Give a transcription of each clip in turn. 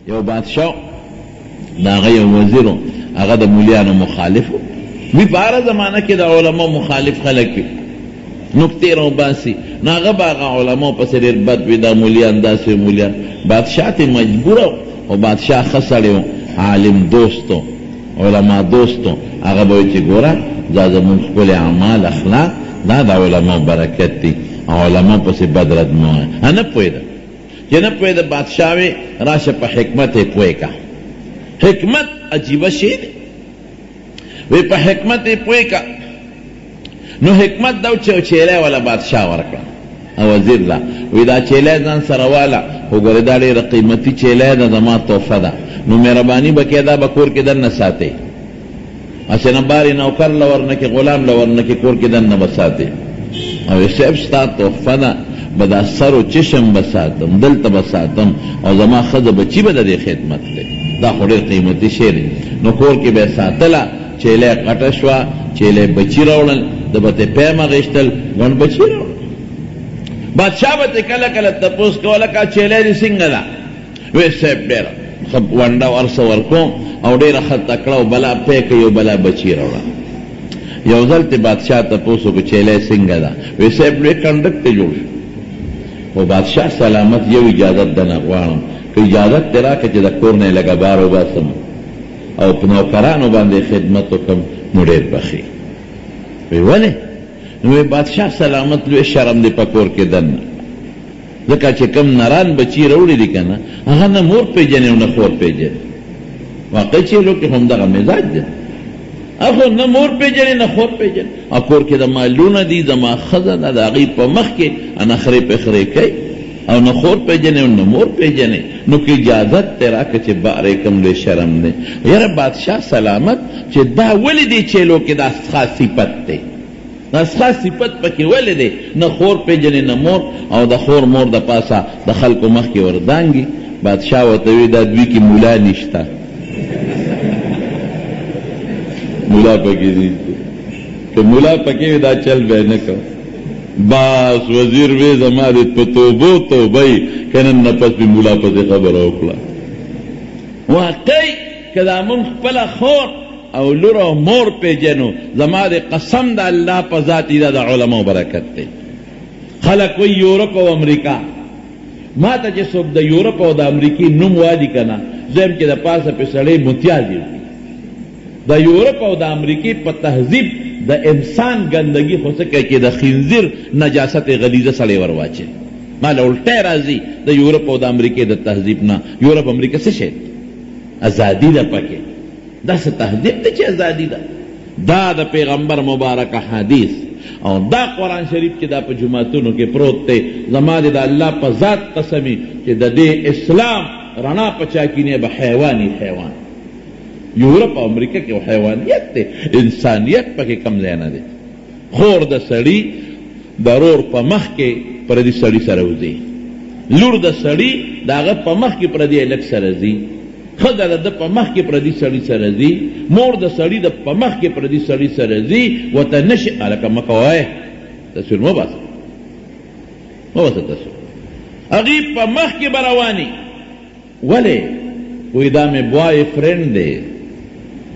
یو بادشاہ دا هغه یو وزیرو هغه د مولیانو مخالفو وی په هره زمانه کې د علماء مخالف خلک وي نکتې راوباسي نو هغه به هغه علماء پسې ډېر بد وي دا مولیان داسې مولیان بادشاه ته مجبوره او بادشاه ښه سړی و عالم دوستو علما دوستو هغه به وایي چې ګوره دا زمونږ ښکلي اعمال اخلاق دا د علماء برکت دی او علماء پسې بد رد مه وایه نه پوهېده چې نه پوهېده بادشاه وې راشه په حکمت یې پوه که حکمت عجیبه شی دی وی په حکمت یې پوه که نو حکمت دا چې چیلی والا بادشاه ورکړه او وزیر لا وی دا چیلی ځان سره واله خو ګورې دا ډېره قیمتي چیلی ده زما تحفه ده نو مهرباني به کې دا به کور کې دننه ساتئ هسې نه بارې نوکر له ورنه کې غلام له ورنه کې کور کې دننه به ساتئ او صاحب ستا تحفه ده به دا سر و چشم به ساتم دلته به ساتم او زما ښځه بچي به د دې خدمت دی دا خو ډېر قیمتي شی دی نو کور کې به یې ساتله چیلی قټه شوه چیلی بچي راوړل د به ته پیم اخېستل ګڼ بچي راوړل بادشاه به ته کله کله تپوس کوله کا چیلی دې څنګه ده وی صاحب ډېره ښه ونډه ورسه ورکوم او ډېره ښه تکړه او بلا پی کوي او بلا بچي راوړه یو ځل ته بادشاه تپوس وکړو چیلی څنګه ده وی صاحب لوی کنډک ته جوړ شو خو بادشاه سلامت یو اجازت دنه غواړم که اجازت دې راکړه چې د کور نه یې لږه بار وباسم او په نوکرانو باندې خدمت وکړم نو ډېر بخي وی ولې نو بادشاه سلامت لوی شرم دی په کور کې دننه ځکه چې کوم نران بچي راوړي دي که نه هغه نه مور پېژنې او نه خور پېژنې واقعي چیلو کې همدغه مزاج دی اخو نه مور پېژنې نه خور پېژنې او کور کې د مالونه دي زما ښځه ده د هغې په مخ کې نخرې پخرې کوي او نه خور پېژنې او نه مور پېژنې نو که اجازت ته راکړه چې بارې کوم لوی شرم دی یاره بادشاه سلامت چې دا ولې دی چیلو کې دا خاص صفت دی دا خاص صفت پکې ولې دی نه خور پېژنې نه مور او د خور مور د پاسه د خلکو مخ کې وردانګي بادشاه ورته وی دا دوی کې مولا نشته مولا پکې دي که مولا پکې دا چل به نه کو باس وزیر وی زما دې په توبو توبه که نن نه پس به مولا پسې خبره وکړه واقعي که دا مونږ خپله خور او لور او مور پېژنو زما د قسم د الله په ذات دا د علماو برکت دی خلک وی یورپ او امریکا ما ته چې څوک د یورپ او د امریکې نوم وادي که نه زه یم چې د پاسه پې سړی متیاز یم د یورپ او د امریکې په تهذیب د انسان ګندګي خو څه کوي چې د خنزیر نجاست غلیظه سړی ور واچوي ما له الټی راځي د یورپ او د امریکې د تهذیب نه یورپ امریکا څه شی ازادي ده پکې داسې تهذیب دی چې ازادي ده دا د پیغمبر مبارک حدیث او دا قرآن شریف چې دا په جماعتونو کې پروت دی زما د الله په ذات قسمي چې د دې اسلام رڼا په چا کینې به حیواني حیوان یورپ او امریکا کې حیوانیت دی انسانیت پکې کم ځای نه دی خور د سړي د رور په مخ کې پردي سړي سره وځي لور د سړي د هغه په مخ کې پردي هلک سره ځي ښځه د ده په مخ کې پردي سړي سره ځي مور د سړي د په مخ کې پردي سړي سره ځي ورته نشي هلکه مه کوئ تصویر مه باسه تصویر هغې په مخ کې به رواني ولې وایي دا مې بوای فرینډ دی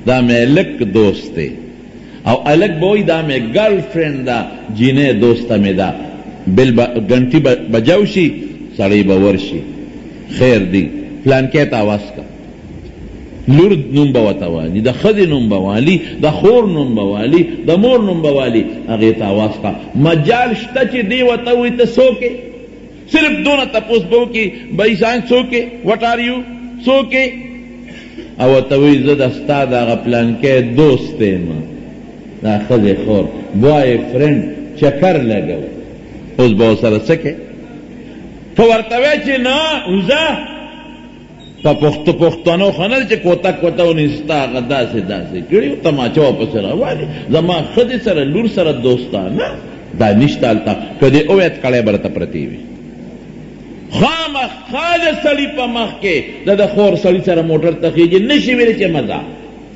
دا مې الک دوست دی او الک به وایي دا مې ګرل فرینډ ده جینۍ دوسته مې ده بل ګنټي بجاو شي سړی به ورشي خیر دی فلانکې ته آواز که لور نوم به ورته والي د ښځې نوم به والي د خور نوم به والي د مور نوم به والي هغې ته آواز که مجال شته چې دی ورته وایي ته څوک یې صرف دونه تپوس به وکړي بھائی سان څوک یې وټ آر یو څوک یې او ورته وایي زه د ستا د هغه پلانکې دوست یم دا ښځې خور بوای فرینډ چکر لګو اوس به ورسره څه کوې که ورته وایي چې نه وځه په پښتنو خو نه چې کوتک کوتونې ستا هغه داسې داسې کړي تماچه ورپسې راوالي زما ښځې سره لور سره دوستانه دا نشته هلته که دې اویت کړی به راته پرتې وي خامخا د سړي په مخ کې د خور سړي سره موټر ته خېږي نشي ویلی چې مزه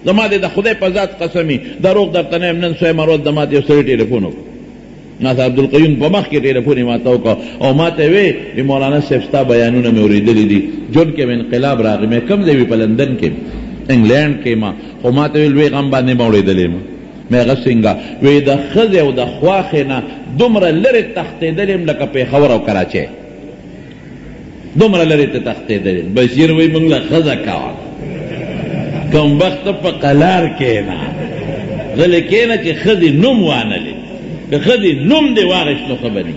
زما د خدای په ذات قسمي دروغ درته نه یم نن سوی مروت د ماته یو سړي ټلیفون وکړو ناصر عبدالقیوم په مخ کې ټیلیفون یې ماته وکړ او ماته وې مولانا صاحب ستا بیانونه مې اورېدلي دي جون کې مې انقلاب راغی مې کوم ځای وي په لندن کې انګلینډ کې ما خو ماته ویل لوی غم باندې ما اورېدلی ما مې هغه څنګه وی د ښځې او د خواښې نه دومره لرې تښتېدلی یم لکه پېښور او کراچی دومره لرې ته تښتېدلی یم بشیر وی موږ له ښځه کوه کمبخته په قلار کښېنه غلې کښېنه چې ښځې نوم وانلې که ښځې نوم دې واغېشت نو ښه به نه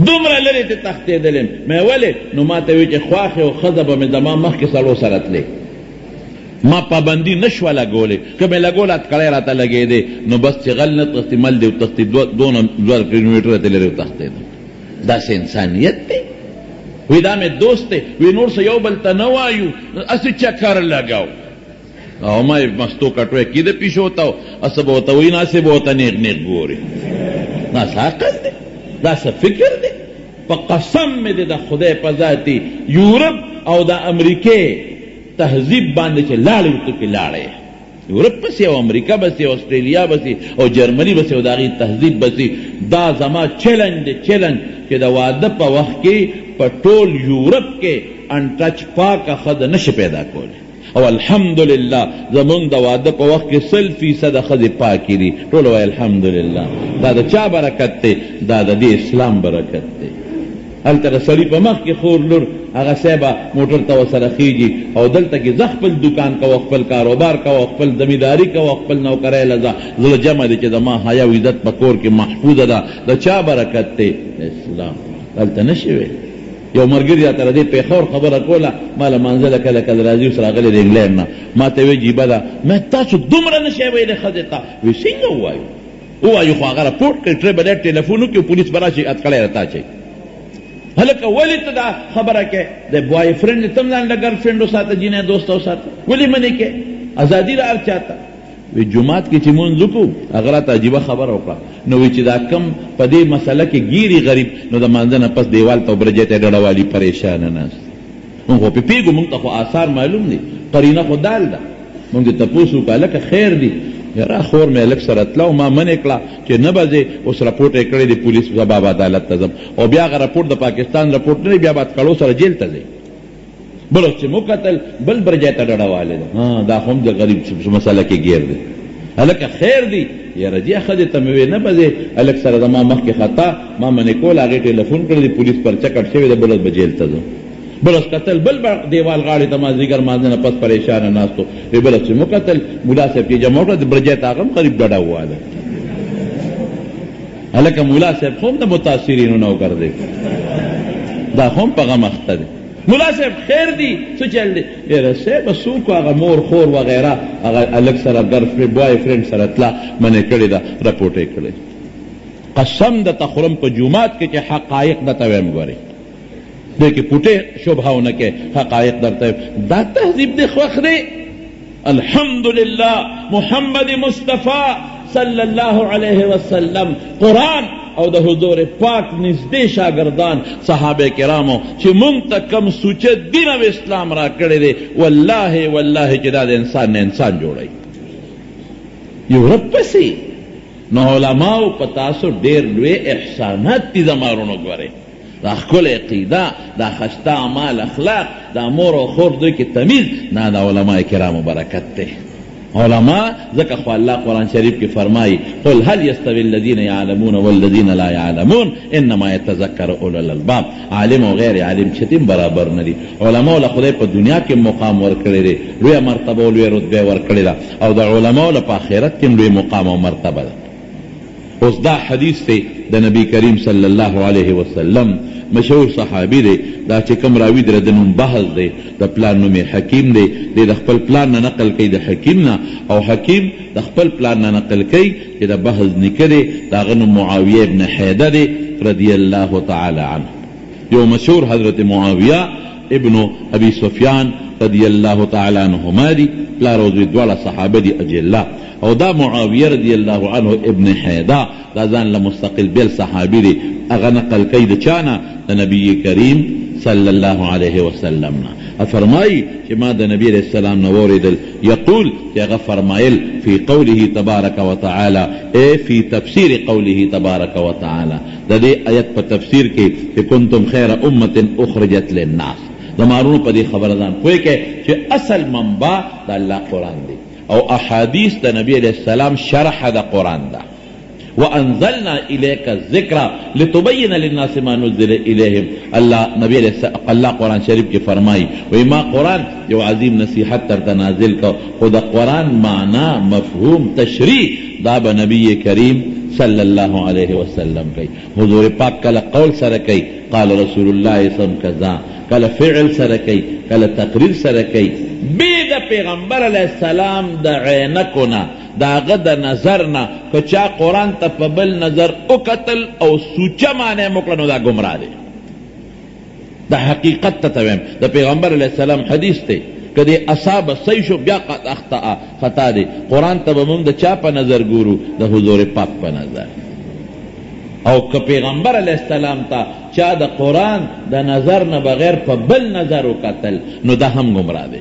دومره لرې ته تښتېدلی یم مې ولې نو ما ته وی چې خواښې او ښځه به مې زما مخکې سړو سره تلې ما پابندي نه شوه لګولې که مې لګول اتکړی راته لګېدې نو بس چې غل نه تښتي مل دې وتښتي 2 کیلومیټره ته لرې وتښتېدم داسې انسانیت دی وی دا مې دوست دی وی نور څه یو بل ته نه وایو اسې چکر لګاو او ما یې مستو کټوی کیده پیشو ته اسه به ورته وایي ناسې به ورته نیغ نیغ ګورې دا څه عقل دی دا څه فکر دی په قسم مې دی د خدای په ذاتي یورپ او د امریکې تهذیب باندې چې لاړې ورته کې لاړې یورپ بسې او امریکا بسې او استرالیا بسې او جرمني بسې او د هغې تهذیب بسې دا زما چیلنج دی چیلنج چې د واده په وخت کې په ټول یورپ کې انټچ پاکه ښځه نشي پیدا کولی او الحمدلله زمونږ د واده په وخت کې 100% ښځې پاکې دي ټول وایي الحمدلله دا د چا برکت دی دا د دې اسلام برکت دی هلته د سړي په مخ کې خور لور هغه صاحبه موټر ته ورسره خیږي او دلته کې زه خپل دکان کوه خپل کاروبار کوه خپل زمینداري کوه خپل نوکری له زړه جمع دی چې زما حیا او عزت په کور کې محفوظه ده د چا برکت دی اسلام هلته نشي وی یو ملګري راته د دې پېښور خبره کوله ما له منزله کله کله راځي اوس راغلی د انګلینډ نه ما ته وی جیبه ده مې تاسو دومره نشئ ویلی ښځې ته وی څنګه ووایو ووایو خو هغه راپورټ کړي ټریبل ایډ ټلیفون وکړي پولیس به راشي اتکړی راته اچوي هلکه ولې ته دا خبره کې د بوای فرینډ تم ځان له ګرل فرینډ وساته جینۍ دوست وساته ولې منې کې ازادي ده هر چاته وی جماعت کې چې مونځ وکړو هغه راته عجیبه خبره وکړه نو وی چې دا کم په دې مسله کې ګیري غریب نو د مانځه نه پس دیوال ته برجې ته ډډوالي پریشانه ناست مونږ خو پېږو مونږ ته خو آثار معلوم دي قرینه خو دال ده مونږ دې تپوس وکړه هلکه خیر دي یاره خور مې هلک سره تله او ما منې کړه چې نه به ځې اوس راپورټ یې کړی د پولیس سبا به عدالت ته ځم او بیا هغه راپورټ د پاکستان راپورټ نه دی بیا به اتکړو سره جیل ته ځئ بل اوس چې مو کتل بل برجې ته ډډوالی ده دا خو هم د غریب مسله کې ګیر دی هلکه خیر دی یاره جې ښځې ته مې وې نه به ځې هلک سره زما مخکې خطا ما منې کول هغې ټلیفون کړی د پولیس پرچه کټ شوې ده بل اوس به جیل ته ځم بل اوس کتل بل به دیوال غاړې ته مازدیګر مانځه نه پس پریشانه ناستو وی بل اوس چې مو کتل ملا صاحب چې جمع وکړه د برجې ته هغه هم قریب ډډه وواله هلکه ملا صاحب خو هم د متاثرینو نه وګرځې دا خو هم په غم اخته دی ملا صاحب خیر دی څه چل دی یاره صاحب څوک هغه مور خور وغیره هغه هلک سره بوای فرینډ سره تله منې کړې ده راپورټ یې کړی قسم درته خورم په جومات کې چې حقایق درته ویم ګورئ دې کې پوټې شبهه ونه کې حقایق درته دا تهذیب دی خوښ دی الحمدلله محمد مصطفی صلی الله علیه وسلم قرآن او د حضور پاک نږدې شاګردان صحابه کرامو چې مونږ ته کم سوچه دین او اسلام را کړی دی والله والله چې دا د انسان نه انسان جوړوي یورپ پسې نو علماو په تاسو ډېر لوی احسانات دي زمارونو ګورئ دا ښکلې عقیده دا ښایسته اعمال اخلاق دا مور او خور دوی کې تمیز نه د علما کرامو برکت دی علماء ذکر خو الله قرآن شریف کی فرمائی قل هل يستوي الذين يعلمون والذين لا يعلمون انما يتذكر اولو الالباب عالم و غیر عالم چتیم برابر ندی علماء له خدای په دنیا کې مقام ورکړی دی لوی مرتبه او لوی رتبه ورکړی ده او د علماء له په آخرت کې لوی مقام او مرتبه ده اوس دا حدیث دی د نبی کریم صلی الله علیه وسلم مشهور صحابی دی دا چې کوم راوي دی د نوم بحث دی د پلان نوم حکیم دی د خپل پلان نه نقل کوي د حکیم نه او حکیم د خپل پلان نه نقل کوي چې د بحث نیکه دی د هغه نوم معاویه ابن حیده دی رضی الله تعالی عنه یو مشهور حضرت معاویه ابن ابي سفیان رضی الله تعالی عنهما دی پلار او زوی دواړه صحابه دی اجلا او دا معاویه رضی الله عنه ابن حیده دا ځان له مستقل بیل صحابي دی هغه نقل کوي د چانه د نبی کریم صلی اللہ علیہ وسلم نا فرمائی کہ ما دا نبی علیہ السلام نوردل یقول کہ اغا فرمائل فی قوله تبارک و تعالی اے فی تفسیر قوله تبارک و تعالی دا دے آیت پا تفسیر کی کہ کنتم خیر امت اخرجت للناس زمارون پا دی خبردان کوئی کہ اصل منبع دا اللہ قرآن دی او احادیث دا نبی علیہ السلام شرح دا قرآن دا وانزلنا الیک الذکر لتبین للناس ما نزل الیہم اللہ قرآن شریف کی فرمائی وی ما قرآن جو عظیم نصیحت تر نازل کا خود قرآن معنی مفہوم تشریح دا بنبی کریم صلی اللہ علیہ وسلم کی حضور پاک کل قول سرکی قال رسول اللہ صلی اللہ علیہ وسلم کذا کل فعل سرکی کل تقریر سرکی بید پیغمبر علیہ السلام دا عینکنا دا غد نظرنا کچا قرآن تا پبل نظر اکتل او سوچا مانے مکلنو دا گمراہ دے دا حقیقت تا تویم دا پیغمبر علیہ السلام حدیث تے کدی اصاب سیشو بیا قد اخطا خطا دے قرآن تا بمون دا چا پا نظر گورو دا حضور پاک پا نظر او که پیغمبر علیہ السلام تا چا دا قرآن دا نظر نا بغیر پا بل نظر اکتل نو دا ہم گمراہ دے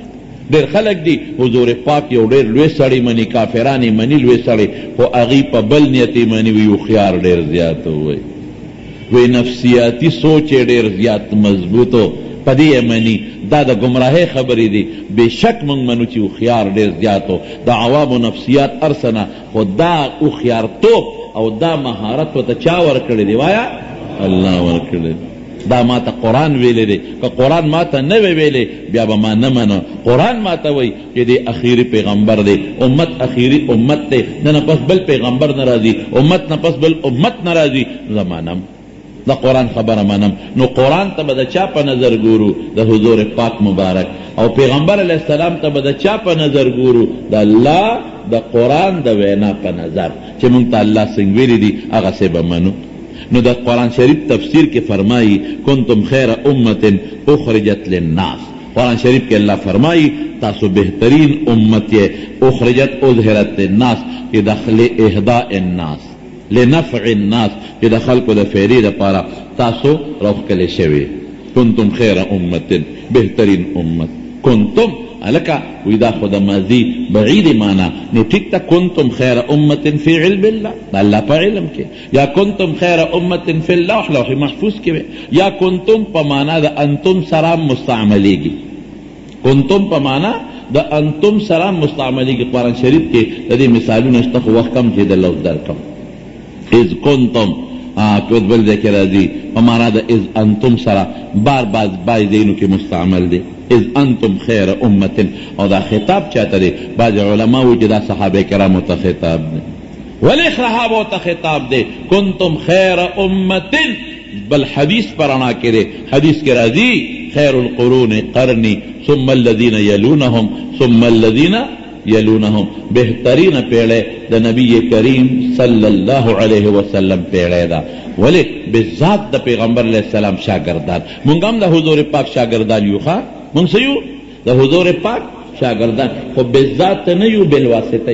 دیر خلق دی حضور پاک یو دیر لوی سڑی منی کافرانی منی لوی سڑی خو اغی پا بل نیتی منی ویو خیار دیر زیادو وی نفسیاتی سوچ دیر زیاد مضبوطو پا دی منی دا دا گمراہ خبری دی بے شک منگ منو چی خیار دیر زیادو دا عوام و نفسیات ارسنا خود دا او خیار توپ او دا مہارت و تا چاور کردی دی وایا اللہ ور کردی دا ما تا قرآن ویلے دے کہ قرآن ما تا نوے ویلے بیا با ما نمانا قرآن ما تا وی کہ دے اخیری پیغمبر دے امت اخیری امت دے نا پس بل پیغمبر نرازی امت نا پس بل امت نرازی زمانم دا قرآن خبر منم نو قرآن تا بدا چا پا نظر گورو دا حضور پاک مبارک او پیغمبر علیہ السلام تا بدا چا پا نظر گورو دا اللہ دا قرآن دا وینا پا نظر چه منگتا اللہ سنگویلی دی اغا سے بمنو نو دا قرآن شریف تفسیر کے فرمائی کنتم خیر امت اخرجت للناس قرآن شریف کے اللہ فرمائی تاسو بہترین امت اخرجت اظہرت للناس کہ دخل اہداء الناس لنفع الناس کہ دخل کو دا فیری دا پارا تاسو روح کلے شوی کنتم خیر امت بہترین امت کنتم لکا ویدا خدا ماضی بعید مانا نو ٹھیک تا کنتم خیر امت فی علم اللہ اللہ پا علم کے یا کنتم خیر امت فی اللہ لوح محفوظ کے یا کنتم پا مانا دا انتم سرام مستعملی گی کنتم پا مانا دا انتم سرام مستعملی گی قرآن شریف کے دا دی مثالون اشتخ وقت کم چی دا لفظ در کم از کنتم کود بل دے کے رازی پا مانا دا از انتم سرا بار باز دینو کے مستعمل دے از انتم خیر امت او دا خطاب چاہتا دے بعض علماء وجہ دا صحابہ کرامو تا خطاب دے ولی صحابو تا خطاب دے کنتم خیر امت بل حدیث پرانا کرے حدیث کے رازی خیر القرون قرنی ثم الذین یلونہم ثم الذین یلونہم بہترین پیڑے دا نبی کریم صلی اللہ علیہ وسلم پیڑے دا ولی بذات دا پیغمبر علیہ السلام شاگردان منگام دا حضور پاک شاگردان یو خواہ منگ سیو دا حضور پاک شاگردان خو بذات نیو بالواسطہ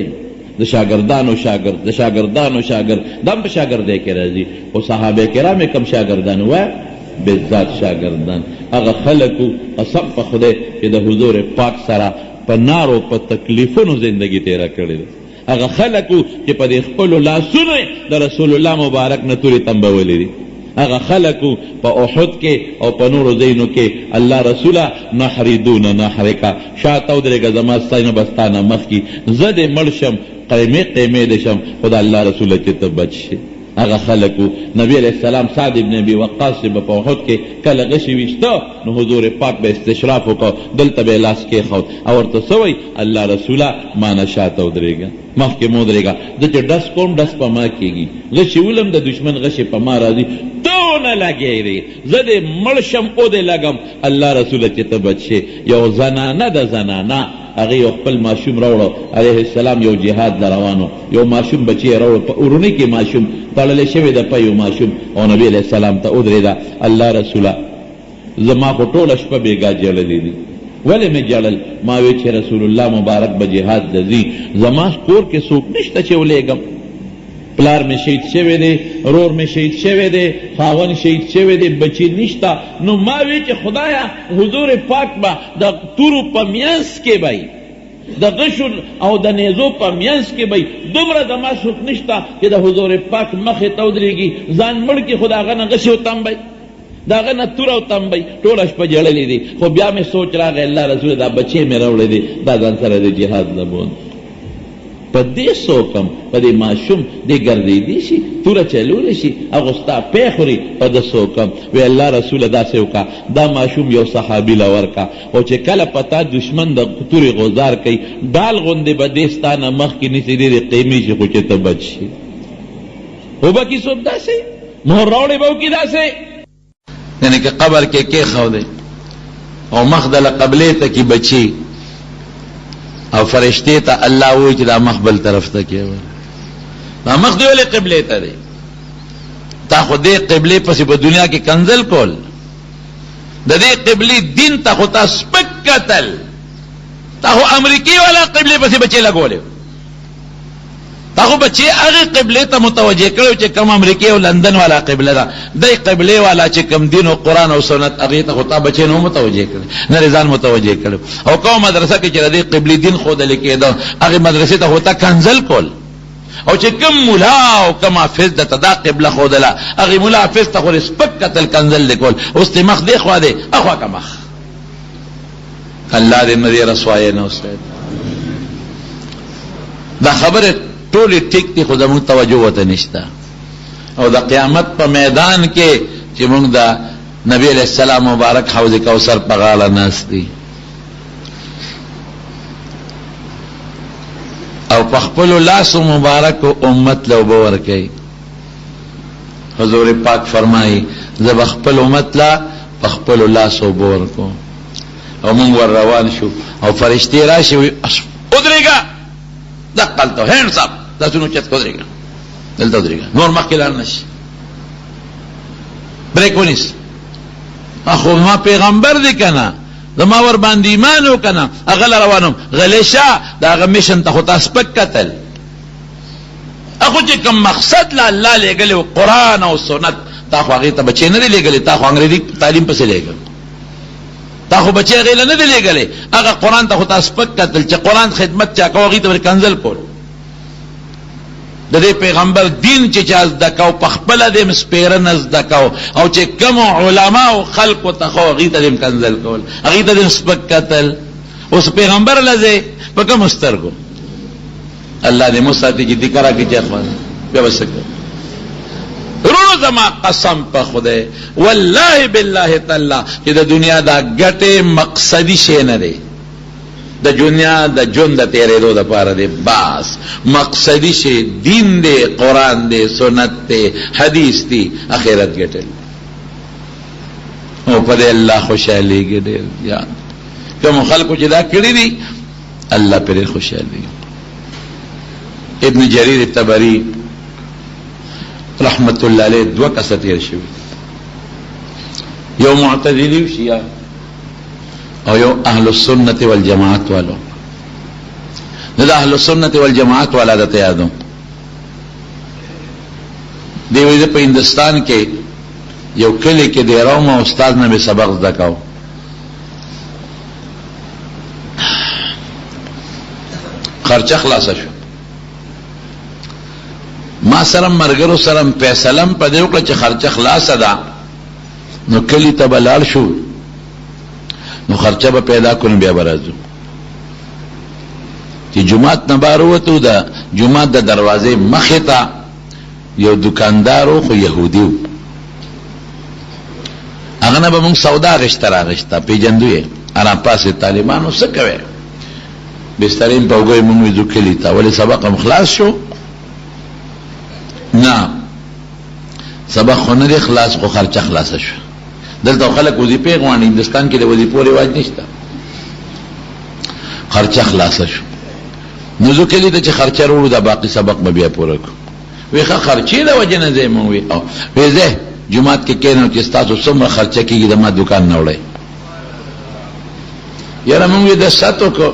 دا شاگردان و شاگرد دا شاگردان و شاگرد دم پہ شاگردے کے رازی و صحابہ کرام کم شاگردان ہوا بذات شاگردان اگا خلقو قسم پا خودے کہ دا حضور پاک سرا پا نارو پا تکلیفونو زندگی تیرا کردے اگا خلقو کہ پا دے خپلو لا سنے دا رسول اللہ مبارک نتوری تنبولی دی اگا خلقو پا احد کے او پا نور زینو کے اللہ رسولہ نحری دون نحرکا شاعتاو درے گا زماستان بستانا مخ کی زد مرشم قیمے دشم خدا اللہ رسولہ چیتا بچ شے اگا خلقو نبی علیہ السلام سعد ابن ابی وقاص سے بپا احد کے کل غشی وشتا نو حضور پاک بے استشرافو کو دلتا بے لاس کے خود اور تصوی اللہ رسولہ مانا شاعتاو درے گا مخ کے مو درے گا دچے ڈس کوم ڈس پا ما کی گی غشی علم دا دشمن غشی پا ما رازی تو نہ لگے رے زد مرشم او دے لگم اللہ رسول چیتا بچے یو زنانا دا زنانا اگه یو خپل معشوم راوړو علیہ السلام یو جهاد لروانو یو معشوم بچی راوړو په اورونی کې معشوم تړلې شوی د په یو معشوم او نبی علیہ السلام ته ودرېدا الله رسوله زما خو ټوله شپه بیګا جړلې دي ولې مې جړل ما وی چې رسول الله مبارک به جهاد دزي زما کور کې څوک نشته چې ولېګم پلار میں شهید شوی دی، رور میں شهید شوی دی، خاون شهید شوی دی، بچی نشتا. نو ما وی چې خدایا حضور پاک با د تورو په میانس کې بای، د غشو او د نیزو په میانس کې بای، دومره د ما څوک نشتا چې د حضور پاک مخې ته ودرېږي، ځان مړ کې خو د هغه نه غشي وتمبئ، د هغه نه توره وتمبئ، ټوله شپه ژړلې دي. خو بیا مې سوچ راغی الله رسول دا بچې مې راوړی دی، دا ځان سره د جهاد نه بوند په دې سوکم په دې ماشوم دې ګرځېدی شي، توره چلولی شي، هغه ستا پی خوري، په ده سوکم. وی الله رسوله داسې وکړه، دا ماشوم یو صحابي له ورکړه، او چې کله په تا دشمن د تورې غوزار کوي، ډال غوندې به دې ستا نه مخکې نیسي، ډېرې قیمې شي، خو چې ته بچ شي. خو به کي څوک داسې مهر راوړې به وکړي داسې، یعنې که قبر کې کېښودی او مخ د له قبلې ته کې بچي او فرشتے تا اللہ وی چې دا مخ بل طرف ته کېول، دا مخ دی ولې قبلې ته دی؟ تا خو دې قبلې پسې په دنیا کې کنزل کول، د دې قبلې دین ته خو تا سپک کتل، تا خو امریکې والا قبلې پسې بچې لګولې، تا خو بچې هغې قبلې ته متوجه کړی چې کوم امریکې او لندن والا قبله ده، دی قبلې والا چې کوم دین او قرآن او سنت هغې ته خو تا بچې نه متوجه کړی، نه ځان متوجه کړی. او کوم مدرسه کې چې د دې قبلې دین ښودلی کېده، هغې مدرسې ته خو تا کنزل کول، او چې کوم ملا او کوم حافظ درته دا قبله ښودله، هغې ملا حافظ ته خو سپک کتل کنزل دی کول، اوس دې مخ دې خوا دی اخوا که مخ. الله دې نه دې رسوایه نه اوسید. دا خبره ټولې ټیک دي، خو زموږ توجه ورته نشته. او د قیامت په میدان کې چې موږ د نبی علیہ السلام مبارک حوض کوثر په غاړه ناست دي، او په خپلو لاسو مبارکو امت له اوبه ورکوي. حضور پاک فرمایي زه به خپل امت له په خپلو لاسو اوبه ورکوم. او موږ ور روان شو، او فرشتې راشي ودرېږه، دقلته هینډز اپ، لاسونو چت ودرېږه، دلته ودرېږه، نور مخکې لاړ نه شي، بریک ونیس. خو ما پیغمبر دی که نه، زما ور باندې ایمان و که نه، هغه له روانم غلی شه، د هغه میشن ته خو تا سپک کتل. اخو چې کوم مقصد له الله لېږلی و قرآن او سنت، تا خو هغې ته بچې نه دی لېږلی، تا خو انګریزي تعلیم پسې لېږل، تا خو بچې هغې له نه دی لېږلی، هغه قرآن ته خو تا سپک کتل، چې قرآن خدمت چا کوه هغې ته ورې کنزل کول. د دې پیغمبر دین چې چا زده کو، په خپله دې م سپېره نه زده کو، او چې کومو علماو خلقو ته خو هغې ته دې م کنزل کول، هغې ته دې م سپک کتل. اوس پیغمبر له ځې په کومو سترګو؟ الله دې مو ساتي چې دکره کې چې اخوان بیا به څه کوو. رونو زما قسم په خدای، والله بالله تعالی چې د دنیا دا ګټې مقصدي شی نه دی، د دنیا د ژوند د تېرېدو دپاره دی، بس مقصدي شی دین دی، قرآن دی، سنت دی، حدیث دی، اخرت ګټل. او په دې الله خوشحالېږي ډېر. یا کوم خلکو چې دا کړي دي الله پرې خوشحالېږي. ابن جریر طبری رحمت الله علیه دوه کسه تېر شوي، یو معتزلي و شیعه، او یو اهل السنت والجماعت والو. دا اهل السنت والجماعت والا د ته یادو دی. وی په هندستان کې یو کلی کې دی راوم، استاد نه به سبق زده کاو. خرچه خلاصه شو، ما سره مرګرو سره فیصلم په دې وکړه چې خرچه خلاصه ده، نو کلی ته به لاړ شو، نو خرچه به پیدا کړو، بیا به راځو. چې جومات نه بهر ووتو، د جومات د دروازې مخې ته یو دکاندار و، خو یهودي و، هغه نه به موږ سودا اخیسته راغیسته، پېژندو یې، راپاسې طالبانو څه کوې؟ بسترې م په اوږه موږ وځو کلي ته. ولې سبق هم خلاص شو؟ نه سبق خو نه دی خلاص، خو خرچه خلاصه شو. دلته خلک وظیفې غواړي، هندوستان کې د وظیفو رواج نشته، خرچه خلاصه شو. نو زه کلي ته چې خرچه وروړو، دا باقي سبق به بیا پوره کړو. وی ښه خرچې د وجې نه ځې؟ مو وی ځه جومات کې کښېنم چې ستاسو څومره خرچه کېږي د ما دکان نه وړئ. یاره مونږ یې د ست وکړو،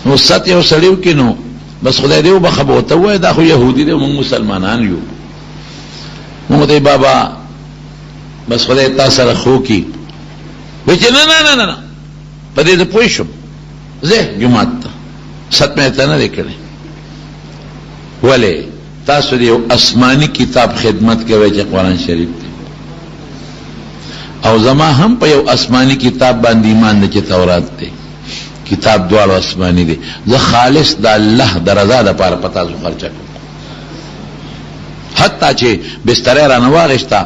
نو ست یو سړي وکړي، نو بس خدای دې وبخښه به ورته ووایه دا خو یهودي دی موږ مسلمانان یو. موږ ته بابا بس خدای تا سره خو کی وی چې نه نه نه نه په دې پوه شم زه جماعت ته ستمه ته نه دی کړی. ولې تاسو دې آسماني کتاب خدمت کوي چې قرآن شریف دی او زما هم په یو آسماني کتاب باندې ایمان دی چې تورات دی. کتاب دواړو آسماني دی. زه خالص د الله د رضا لپاره په تاسو خرچه کوم حتی چې بستر را نه واغشتا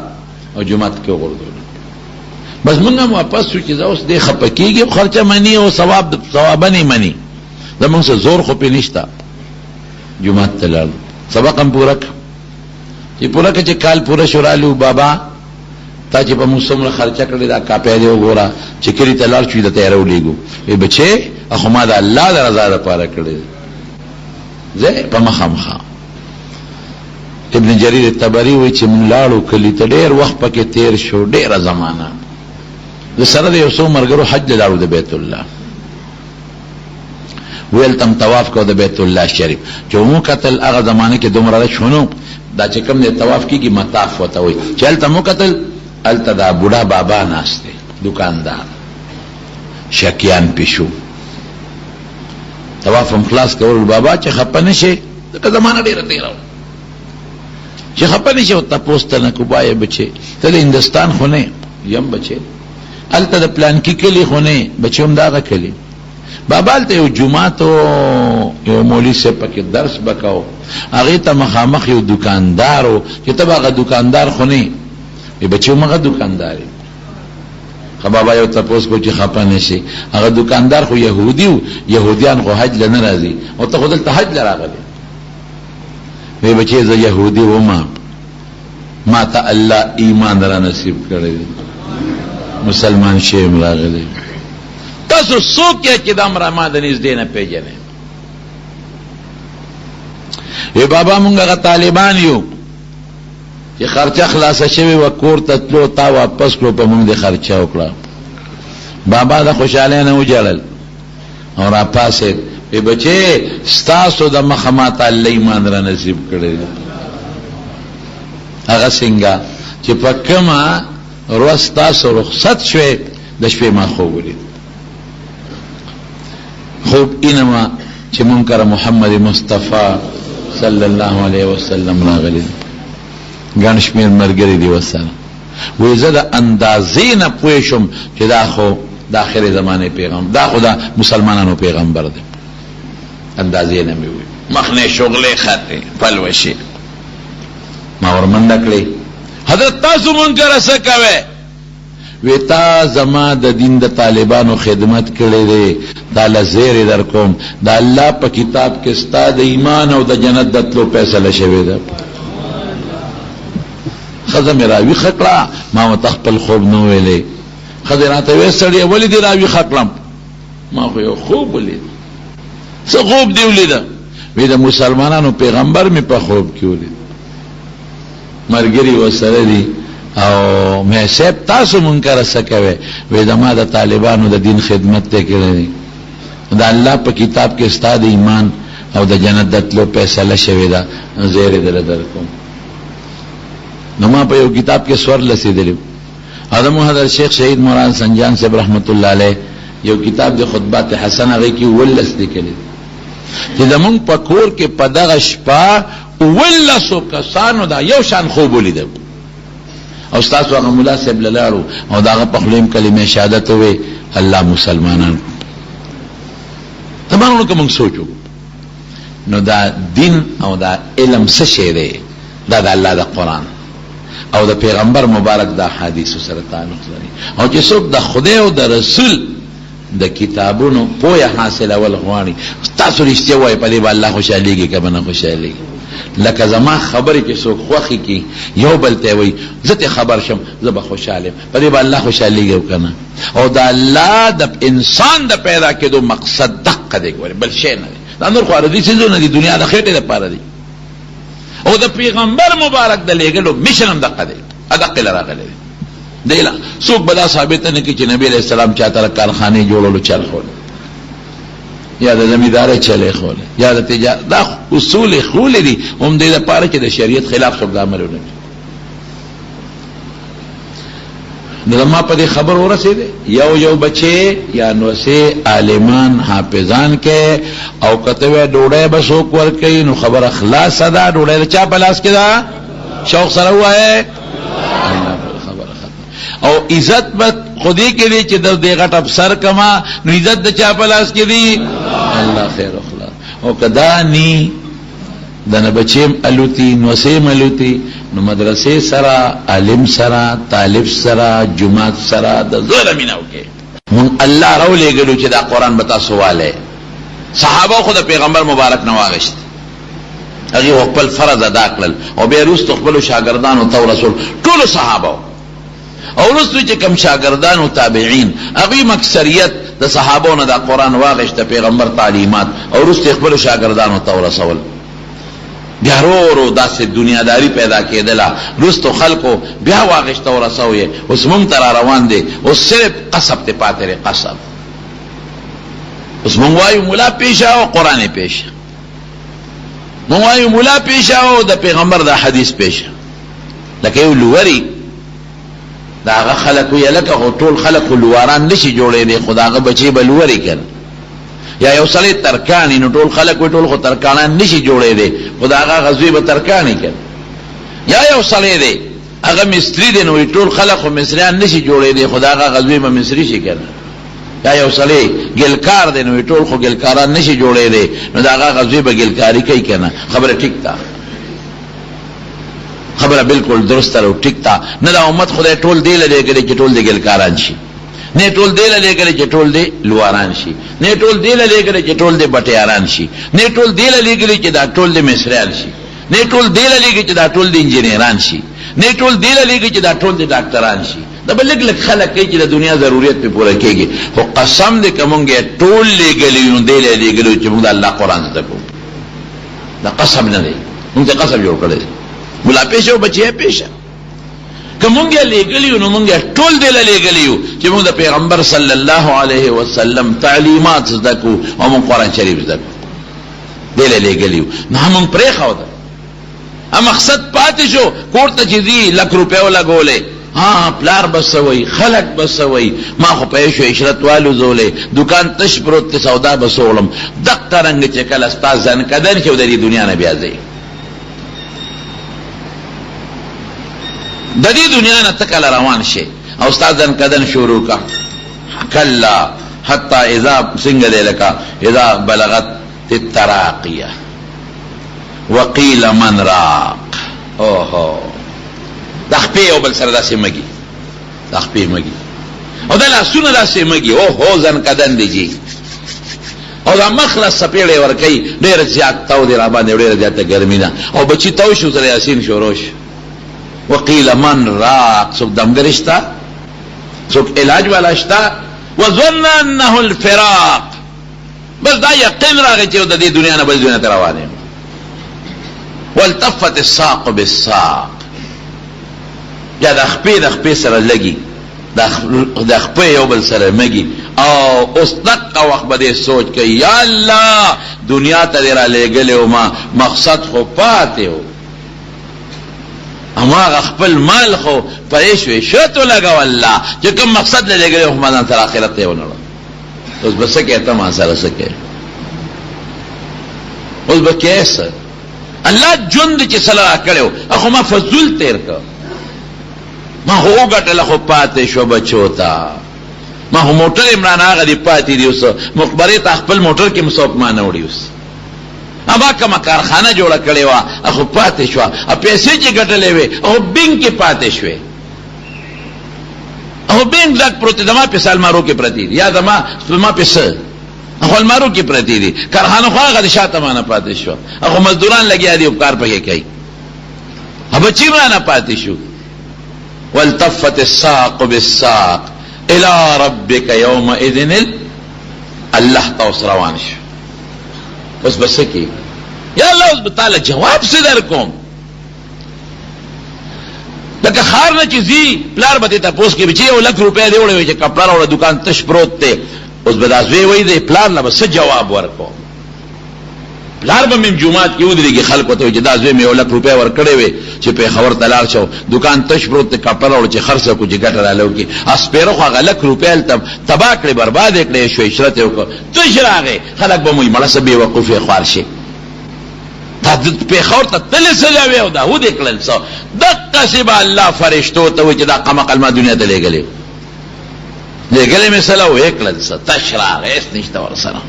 او جماعت کې وګورم بس موږ هم واپس شو چې زه اوس دې خپه کېږم خرچه مني او ثواب نه مني زموږ څه زور خو پې نشته. جماعت ته لاړو سبق هم پوره کړ چې پوره کړ چې کال پوره شو رالو بابا تا چې په موږ څومره خرچه کړې دا کاپی دې وګوره چې کلي ته لاړ شو د ته یې راولېږو وی بچې خو ما د الله د رضا لپاره کړې زه په مخامخا. ابن جریر طبری وی چې موږ لاړو کلي ته ډېر وخت پکې تیر شو ډېره زمانه د سره د یو څو ملګرو حج ته لاړو د بیت الله ویل تم طواف کو د بیت الله شریف چې مو قتل هغه زمانه کې دومره شونو دا چې کوم د طواف کېږي مطاف وته وي چې هلته مو قتل هلته دا بوډا بابا ناست دی دکاندار شکیان پیشو طواف هم خلاص کول بابا چې خپه نه شي دغه زمانه ډېره تېره وه چې خپه نه شي ورته تپوس ته نه کو بایه بچې ته د هندوستان خو نه یم بچې هلته د پلانکي کلي خو نه بچې هم د هغه کلي بابا هلته یو جومات یو مولوي صاحب پکې درس به کو هغې ته مخامخ یو دکاندار و چې ته به هغه دکاندار خو نه وي بچې هم هغه دکاندار یې خو بابا یو تپوس کو چې خپه نه شي هغه دکاندار خو یهودي و یهودیان خو حج له نه راځي او ته خو دلته حج له راغلی وی بچې زه یهودي وم ما ته الله ایمان را نصیب کړی دی مسلمان شیم راغلی تاسو څوک یې چې دا امر ما د نږدې نه پېژنئ وی بابا مونږ هغه طالبان یو چې خرچه خلاصه شوې وه کور ته تلو تا واپس کړو په مونږ دې خرچه وکړه بابا د خوشحالۍ نه وجړل او را پاسېد وی بچې ستاسو د مخه ماته الله ایمان را نصیب کړی هغه څنګه چې په کومه ورځ ستاسو رخصت شوې د شپې ما خوب ولید خوب اینما چې منکر محمد مصطفی صلی الله علیه وسلم راغلی ګڼ شمېر ملګري دي ورسره وایي زه د اندازې نه پوه شم چې دا خو د آخرې زمانې پیغام دا خو د مسلمانانو پیغمبر دی اندازې نه مې وویل مخنې شغلې خطې پلوشې ما ورمنډه کړې حضرت تاسو منکر څه کوئ وی تا زما د دین د طالبانو خدمت کړی دی دا لزیرې در کوم د الله په کتاب کې ستا د ایمان او د جنت د تلو فیصله شوې ده ښځه مې راویښه کړه ما ورته خپل خوب نه ویلی ښځې راته ویې سړیه ولې دې راویښه کړم ما خو یو خوب ولید څه خوب دې ولیده وی د مسلمانانو پیغمبر مې په خوب کې ولید ملګري ورسره دي او مې صاحب تاسو منکر څه کوئ وی د ما د طالبانو د دین خدمت ته کړی دی د الله په کتاب کې ستا د ایمان او د جنت د تلو فیصله شوې ده زیرې دله درکوم نو ما په یو کتاب کې سور لسېدلی ادم حضرت شیخ شهید مولانا سنجان صاحب رحمت الله علیه یو کتاب د خطبات حسن هغې کې 19 لیکلي چې زمونږ په کور کې په دغه شپه 19 کسانو دا یو شان خوب ولیده او ستاسو هغه ملا صاحب له لاړو او د هغه په خوله یې کلمې شهادت ووې الله مسلمانان تمامونو که مونږ سوچ وکړو نو دا دین او دا علم څه شی دی دا د الله د قرآن او د پیغمبر مبارک د حدیثو سره تعلق لري او چې څوک د خدای او د رسول د کتابونو پوهه حاصلول غواړي تاسو رښتیا وایئ په دې به الله خوشحالېږي که به نه خوشحالېږي لکه زما خبرې چې څوک خوښې کړي یو بل ته وایي زه ته خبر شم زه به خوشحاله یم په دې به الله خوشحالېږي او که نه او د الله د انسان د پیدا کېدو مقصد دقه دی ګورې بل شی نه دی دا نور خو عرضي څیزونه دي دنیا د خېټې دپاره دي او د پیغمبر مبارک د لېږلو میشن هم دقه دی دقې له راغلی دی دیله څوک به دا ثابته نه کړي چې نبي علیه السلام چا ته کارخانې جوړولو چرخول یا د زمیندارۍ چلې خوله یا د تجارت، دا اصول خولې دي هم دې لپاره چې د شریعت خلاف څوک د عمل ونه کړي. نو زما په دې خبر ورسېدې یو بچې یا نوسې عالمان حافظان کې او کته وې ډوډۍ به څوک ورکوي نو خبره خلاصه ده. ډوډۍ د چا په لاس کې ده؟ شوق سره ووایه او عزت به خودی کې دی چې د دې غټ افسر کما نو عزت د چا په لاس کې دی؟ الله خیر اخلاص. او کدا نی دنه بچیم الوتی نوسیم الوتی نو مدرسې سره عالم سره طالب سره جماعت سره د زړه میناو کې مون الله راو لګلو چې دا قران به تاسو والے صحابه خو د پیغمبر مبارک نه واغشت هغه خپل فرض ادا کړل او به روز خپل شاګردان او رسول ټول صحابه او رسول چې کم شاګردان او تابعین هغه اکثریت د صحابو نه د قران واغشت پیغمبر تعلیمات او رسول خپل شاګردان او رسول بیا ورو داسې دنیاداری پیدا کېدله رستو خلکو بیا واغشته او رسوي اوس مونږ تر روان دي او صرف قصب ته پاتره قصب اوس مونږ وایو مولا پیښه او قران پیښه مونږ وایو مولا پیښه او د پیغمبر د حدیث پیښه لکه یو لوري دا هغه خلکو یې لکه ټول خلکو لواران نشي جوړې دي خداغه بچي بلوري کړ یا یو سړی ترکانی نو ټول خلک وي ټول خو ترکانان نشي جوړې دي خدا هغه غزوی به ترکانی کړي یا یو سړی دی هغه مصری دی نو ټول خلک خو مصریان نشي جوړې دي خدا هغه غزوی به مصری شي کړي یا یو سړی ګلکار دی نو ټول خو ګلکاران نشي جوړې دي نو دا هغه غزوی به ګلکاری کوي کنه. خبره ټیک ده، خبره بالکل درسته او ټیک ده. نه دا امت خدای ټول دی لګي چې ټول دی ګلکاران شي، نه ټول دی لګي چې ټول دی لواران شي، نه ټول دی لګي چې ټول دی بټیاران شي، نه ټول دی لګي چې دا ټول دی مصریان شي، نه ټول دی لګي چې دا ټول دی انجینران شي، نه ټول دی لګي چې دا ټول دی ډاکټران شي. دا بل لګ خلک چې د دنیا ضرورت په پوره کېږي خو قسم دې کومګه ټول لګي نو دی لګي چې موږ الله قران ته کو دا قسم نه دی موږ قسم جوړ کړی مولا پېښه او بچي پېښه کومګه لګلیو نو موږ ټول دی لګلیو چې موږ د پیغمبر صلی الله علیه وسلم تعلیمات زدکو او موږ قران شریف زدکو دی لګلیو نو موږ پرې خو دا مقصد پاتې شو کوړه چې دی لک روپیا ولګولې ها پلار بسوي خلق بسوي ما خو پېښو عشرت والو زولې دکان تش پروت سودا بسولم دغه رنگ چې کله استاد ځن کدن کې د دنیا نه بیا ځي د دې دنیا نه تکل روان شي او استاد ځن کدن شروع کا کلا حتا اذا څنګه لکا اذا بلغت التراقيه وقيل من راق اوهو دخپی او بل سره داسې مگی دخپی مگی او دا لاسونه داسې مگی او هو ځن کدن دیجی او دا مخلص سپیړې ورکی ډېر زیات تاو دی را باندې ډېر زیاته ګرمي ده او بچی تاو شو سره یاسین شوروش وقیل من راق څوک دمګرشتا څوک علاج والا شتا وظن انه الفراق بس دا یقین راغی چې د دې دنیا نه بل دنیا ته روانه والتفت الساق بالساق یا د خپې سره لګي د خپې یو بل سره مګي او اوس دقه وخت به دې سوچ کوي یا الله دنیا ته دې را لېږلی او ما مقصد خو پاتې و اما خپل مال خو پرې شوې شتو لګو الله چې کوم مقصد له لګلی خو ما ځان سره آخرت ته ونړه اوس به څه کوې ته ما سره څه کوې اوس به کوې څه الله ژوند چې څه له راکړی و خو ما فضول تېر کړ ما هو ګټله خو پاتې شو بچو ته ما هو موټر عمران هغه دی پاتې دی اوس مخبرې ته خپل موټر کې مسوک ما نه وړي اوس اما کومه کارخانه جوړه کړې وه خو پاتې شوه پیسې چې ګټلې وې او بینک کې پاتې شوې او بینک لږ پروت دی زما پیسه المارو کې پرتې دي یا زما پیسه خو المارو کې پرتې دي کارخانه خو هغه د شاته ما نه پاتې شوه خو مزدوران لګیا دي کار پکې کوي بچی ما نه پاتې شو والتفت الساق بالساق الى ربك يومئذ الله توس روان شو اوس بس کی یا الله اوس تعالی جواب څه درکوم لکه خار نه چې زی پلار به ته پوس کې بچي او لک روپیا دی وړي چې کپڑا وړ دکان تش پروت ته اوس به دا زوی وایي دی پلار له به څه جواب ورکوم؟ پلار به مې جومات کې ودرېږي خلکو ته وایي چې دا زوی مې 1 لک روپۍ ورکړی وې چې پېښور ته لاړ شو دکان تش پروت دی کپړه راوړو چې خرڅ کړو چې ګټه راله وکړي اسپېره خو هغه 1 لک روپۍ هلته تباه کړې برباد یې کړې شو عشرت یې وکړو تش راغې خلک به مو وایي مړه څه بېوقوف یې خوار شي دا پېښور ته تلې څه جاوې او دا ودې کړل څه دقسې به الله فرشتو ته وایي چې دا قمقل ما دنیا ته لېږلی لېږلی مې سله ویې کړل څه تش راغې هېڅ نشته ورسره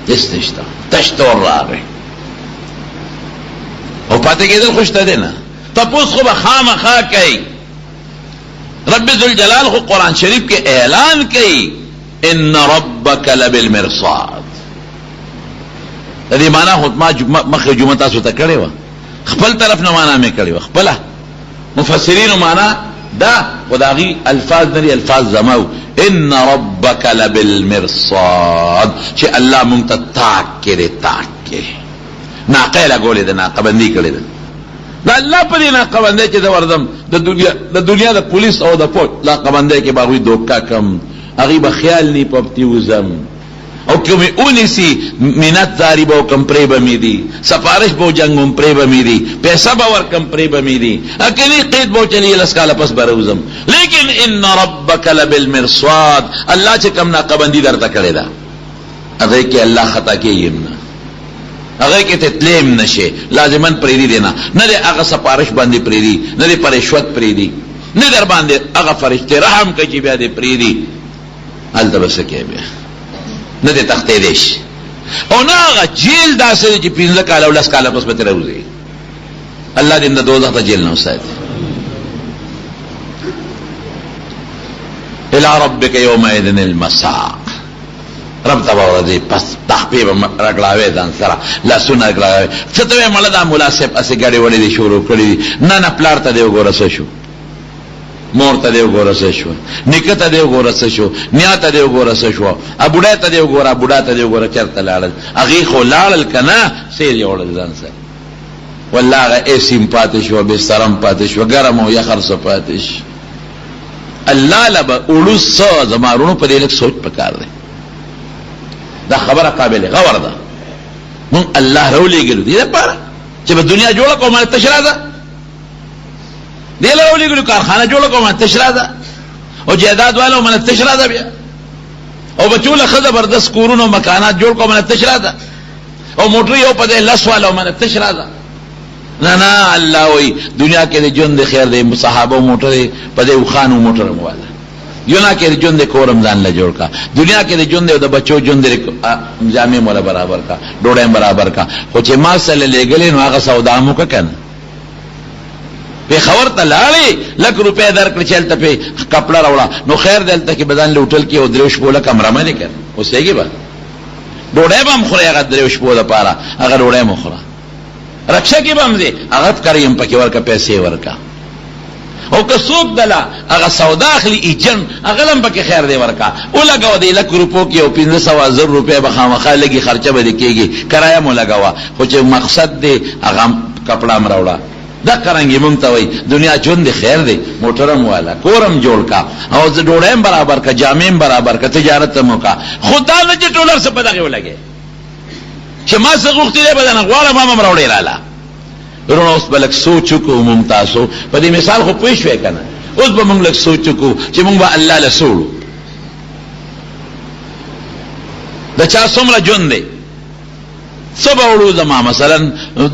هېڅ نشته تش تور راغی او پاتې کېدل خو شته دی نه تپوس خو به خامخا کوي رب ذوالجلال خو قرآن شریف کې اعلان کوي ان ربک لبالمرصاد د دې معنا خو ما مخکې جمعه تاسو ته کړې وه خپل طرف نه معنا مې کړې وه خپله مفسرینو معنا دا خو د هغې الفاظ لري الفاظ زما ان ربک لبالمرصاد چې الله مونږ ته تاک کې دی تاک کې ناقه یې لګولې ده ناقه بندي کړې ده د الله په دې ناقه بندۍ چې زه ورځم د دنیا د پولیس او د فوج ناقه بندۍ کې به هغوی دوکه کم هغوی به خیال نی پپتي وزم او که مې اونیسي منت زاري به وکړم پرې به مې دي سفارش به وجنګوم پرې به مې دي پیسه به ورکړم پرې به مې دي اکني قید به وچلي 10 کاله پس به روزم لیکن ان ربک لبالمرصاد الله چې کوم ناقه بندي درته کړې ده هغې کې الله خطا کېږي نه هغه کې ته تلیم نشي لازمن پریدي دینا نه دې هغه سفارش باندې پریدي نه دې پر رشوت پریدي نه در باندې هغه فرشته رحم کوي چې بیا دې پریدي الته بس کې بیا نه دې تختې دیش او نه هغه جیل داسې چې 15 کال او 10 کال پس به تر وځي الله دې د دوزخ ته جیل نه وساتي الى ربك يومئذ المساق رب تبا ورځي پس تحقیب رګلاوي ځان سره لاسونه رګلاوي څه ته وایي مړه دا مناسب اسې ګاډي وړې دي شروع کړي دي نه پلار ته دی وګوره څه شو مور ته دی وګوره څه شو نیکه ته دی وګوره څه شو نیا ته دی وګوره څه شو بوډا ته دی وګوره بوډا ته دی وګوره چېرته لاړل هغې خو لاړل که نه سیر یې وړل ځان سره والله هغه ایسیم پاتې شوه بسترم پاتې شوه ګرم او یخر څه پاتې شي الله له به اړو څه زما وروڼو په دې لږ سوچ پکار دی دا خبره قابل غور ده مون الله راولېږلو دې لپاره چې په دنیا جوړه کوم باندې تش راځه دې له راولېږلو کارخانه جوړه کوم باندې تش راځه او جایداد والو باندې تش راځه بیا او بچو له ښه زبردست کورونه او مکانات جوړ کوم باندې تش راځه او موټر یو په دې 10 والو باندې تش راځه نه الله وایي دنیا کې د ژوند خیر دی صحابه موټر په دې وخانو موټر مواله یونا کې ژوند کورم ځان له جوړ کا دنیا کې د ژوند د بچو ژوند جامع مولا برابر کا ډوډۍ برابر کا خو چې ما سره لګلې نو هغه سودا مو کنه په خبر ته لاړې 1 لک روپۍ درکړې چلته په کپڑا راوړه نو خیر دلته کې بدن له هوټل کې او دروش بوله کمره مې کړ اوسېږي به ډوډۍ به مخوري هغه دروش بوله پاره هغه ډوډۍ مخوره رکشا کې به هم دي هغه کریم پکې ورکا پیسې ورکا او که څوک دلا هغه سودا اخلي ایجن هغه لم پکې خیر دی ورکا او لګاو دی 1 لک روپو کې او 1500 روپۍ به خامخا لګي خرچه به کېږي کرایه مو لګاوه خو چې مقصد دی هغه کپڑا مراوړه دا کرانګي مونږ ته وای دنیا ژوند خیر دی موټرم والا کورم جوړ کا او ډوډۍ برابر کا جامع برابر کا تجارت مو کا خدا نه چې ټولر څه پدغه ولګي چې ما څه غوښتي دی بدن غواړم ما مراوړې رااله ورونه اوس بلک سوچ کو ممتازو په دې مثال خو پوه شوې کنه اوس به موږ لک سوچ کو چې موږ به الله له سوړو د چا څومره ژوند دی څه به وړو زما مثلا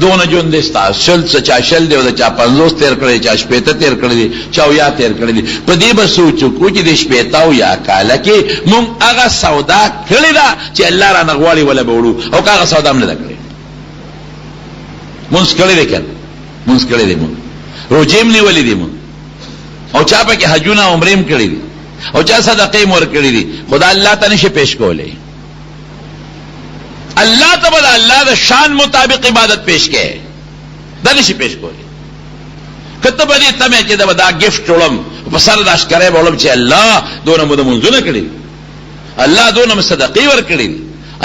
دونه ژوند دی ستا شل څه چا شل دی او د چا 50 تیر کړی چا شپېته تیر کړی دی چا اویا تیر کړی دی په دې به سوچ کو چې د شپېته او یا کاله کې موږ هغه سودا کړې ده چې الله را نه غواړي ولا به وړو او که هغه سودا هم نه ده کړې مونږ کړی دی کنه مونږ کړی دی مونږ روجیم نیولې دی مونږ او چا پکې حجونه عمرېم کړی دي او چا صدقې مور کړی دي خدا الله ته نشي پیش کولای الله ته بل الله د شان مطابق عبادت پیش کړي دا نشي پیش کولای کته به دې تمه چې دا گیفت ټولم په سر داش کرے بولم چې الله دونه مو د منځونه کړی الله دونه صدقې ور کړی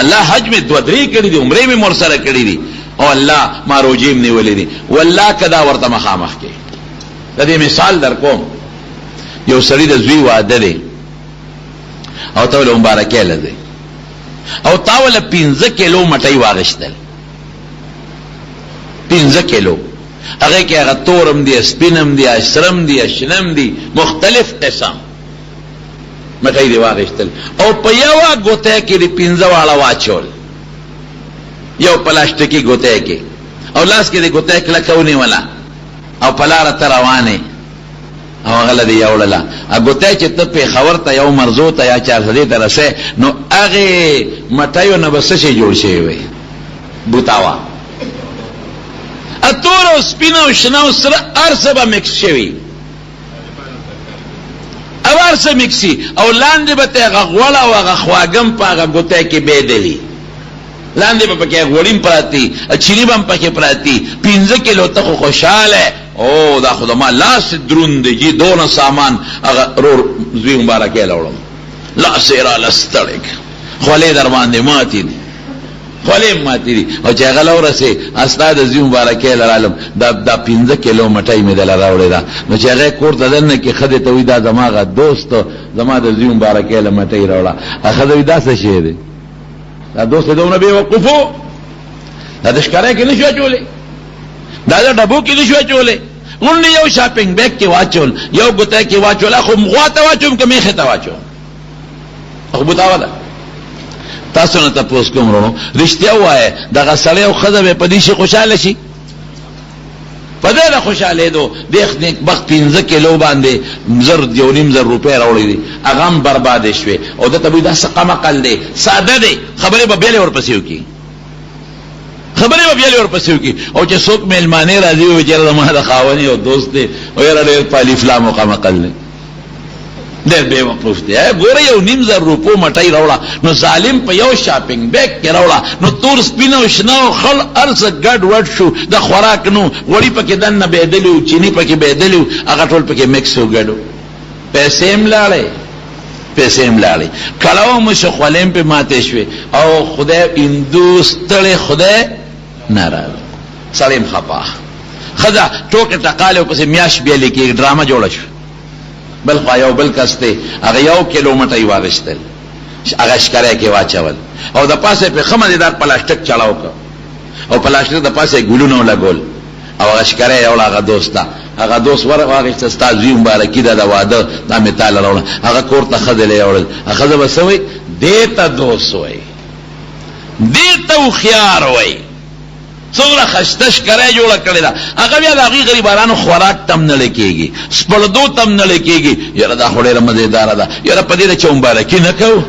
الله حج می 2-3 کړی دي عمرې می مور سره کړی دي او الله ما روجیم نیولې دي والله کدا ورته مخامخ کې د دې مثال در کوم یو سړی د زوی واده دی او ته له مبارکه لده او تا ول 15 کیلو مټۍ واغشتل 15 کیلو هغه کې هغه تورم دي سپینم دي اشرم دي اشنم دي مختلف قسم مټۍ دی واغشتل او په یو غوته کې دی 15 والا واچول یو پلاستیکي غوته کې او لاس کې دی غوته کله کونی ولا او پلار ته روانه او غل دی یوړلا غوته چې ته په خبر ته یو مرزو ته یا 400 ته رسې نو هغه مټایو نه بس شي جوړ شي وي بوتاوا اتور او سپینو شنو سره ارسبه مکس شوی اوارسه مکسی او لاندې به ته غوړه او غخواګم په غوته کې بيدلی لاندې په کې غوړیم پراتی چيني بم پکې پراتی 15 کیلو ته خوشاله او دا خدما لاس دروند جی دونه سامان هغه رور زوی مبارکه لاړم لا سیرا لستړک خولې در باندې ماتي دي خولې ماتي دي او چې هغه لورسه استاد زوی مبارکه لالم دا 15 کیلو مټای مې دل راوړې دا نو چې هغه کور ته دنه کې خدای ته وې دا زماغه دوست زما د زوی مبارکه له مټای راوړه اخذ وې دا څه شی دی دا دوست دونه به وقفو دا د ښکارا کې نشو چولې دا ډبو کې نشو چولې ونی یو شاپینګ بیگ کې واچول یو ګوته کې واچول خو مغواته واچوم کې میخه تا واچو خو بوتاوا ده تاسو نه تاسو کوم ورونو رښتیا وایي دغه سړی او خزه به پدې شي خوشاله شي پدې له خوشاله دو دیخ نیک بخت 15 کیلو باندې زر دیونیم زر روپے راوړي دي اغم برباد شوي او د تبي دا سقمه قل دي ساده دي خبره به بیل ور پسیو کی خبره به بیل ور پسیو کی او چې څوک ملمانه راځي او چې زما د خاوني او دوست دي او یې راډیر پالی فلام مقام قل دي ډېر به وقوف دي ګوره یو نیم زر روپو مټای راوړه نو ظالم په یو شاپینګ بیگ کې راوړه نو تور سپینو شنو خل ارز ګډ وډ شو د خوراک نو وړي پکې دنه بيدلو چيني پکې بيدلو هغه ټول پکې مکس وګړو پیسې ملاړې کلاو مش خولم په ماته شوي او خدای اندوس تړي خدای ناراض سلام خپا خدا ټوکه تقاله پسې میاش بیا لیکي ډرامه جوړه شو بل خو یو بل کسته هغه یو کیلومتر واغشتل هغه ښکارا کې واچول او د پاسه په خمدار پلاستیک چلاو او پلاستیک د پاسه ګلونو لګول او هغه ښکارا یو هغه دوستا هغه دوست واغشت استاد زی مبارکی دا واده د مثال راول هغه کور ته خدل یوړل هغه بسوي دیتا دوست وای دیتا خيار وای څومره خشتش کرے جوړ کړی دا هغه بیا د غریبانو خوراک تم نه لکېږي سپړدو تم نه لکېږي یاره دا خوري مزیدار ده یاره پدې د چومباله کې نه کو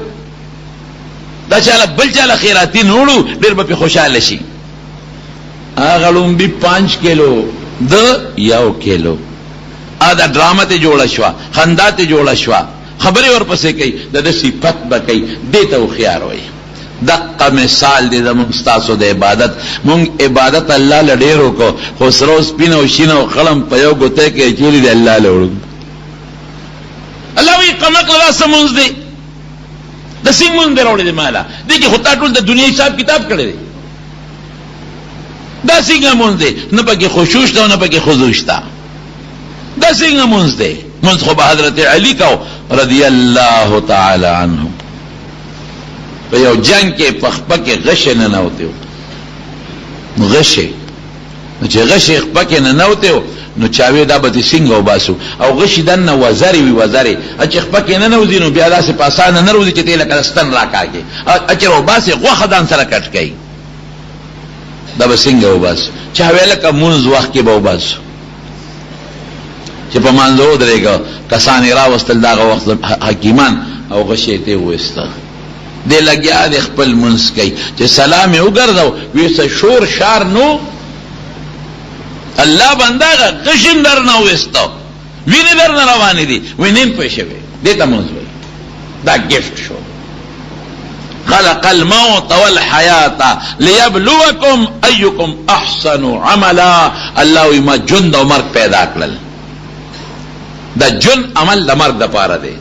دا چاله بل چاله خیراتی نوړو ډېر به خوشاله شي هغه لوم بي 5 کیلو د 1 کیلو دا ډرامه ته جوړه شو خندا ته جوړه شو خبره ورپسې کوي د صفت به کوي دته خو خيار وای دقه مثال دې زموږ تاسو د عبادت مونږ عبادت الله لډېرو کو خو سره سپینو شینو قلم په یو ګوته کې چوری دی الله لوړ الله وی قمق لا سمونز دی د سیمون دروړې دی مالا دغه خطا ټول د دنیا حساب کتاب کړی دی دا څنګه مونږ دی نه پکې خشوع ته نه پکې خضوع ته دا څنګه مونږ دی مونږ خو حضرت علی کو رضی الله تعالی عنه په یو جنگ کې پخپکه غش نه نوته غش چې غش پخپکه نه نوته نو چاوي دا به څنګه وباسو او غش دنه وزري وي وزري چې پخپکه نه نوځینو بیا داسې پاسانه نه روزي چې تل کلستان راکاږي اچرو وباسي غوخه دان سره کټ کوي دا به څنګه وباسو چاوي لکه مونږ وخت کې به وباسو چې په مانځو درېګه کسان راوستل داغه وخت حکیمان او غشې ته وسته دې لګیا د خپل منس کوي چې سلام یې وګرځاو ویسه شور شار نو الله بندا غشن در نه وستو ویني در نه روان دي وینم پښوي دې ته منس وي دا گیفت شو خلق الموت والحیات ليبلوکم ایکم احسن عملا الله ما جند او مرګ پیدا کړل دا جن عمل د مرګ د پاره دی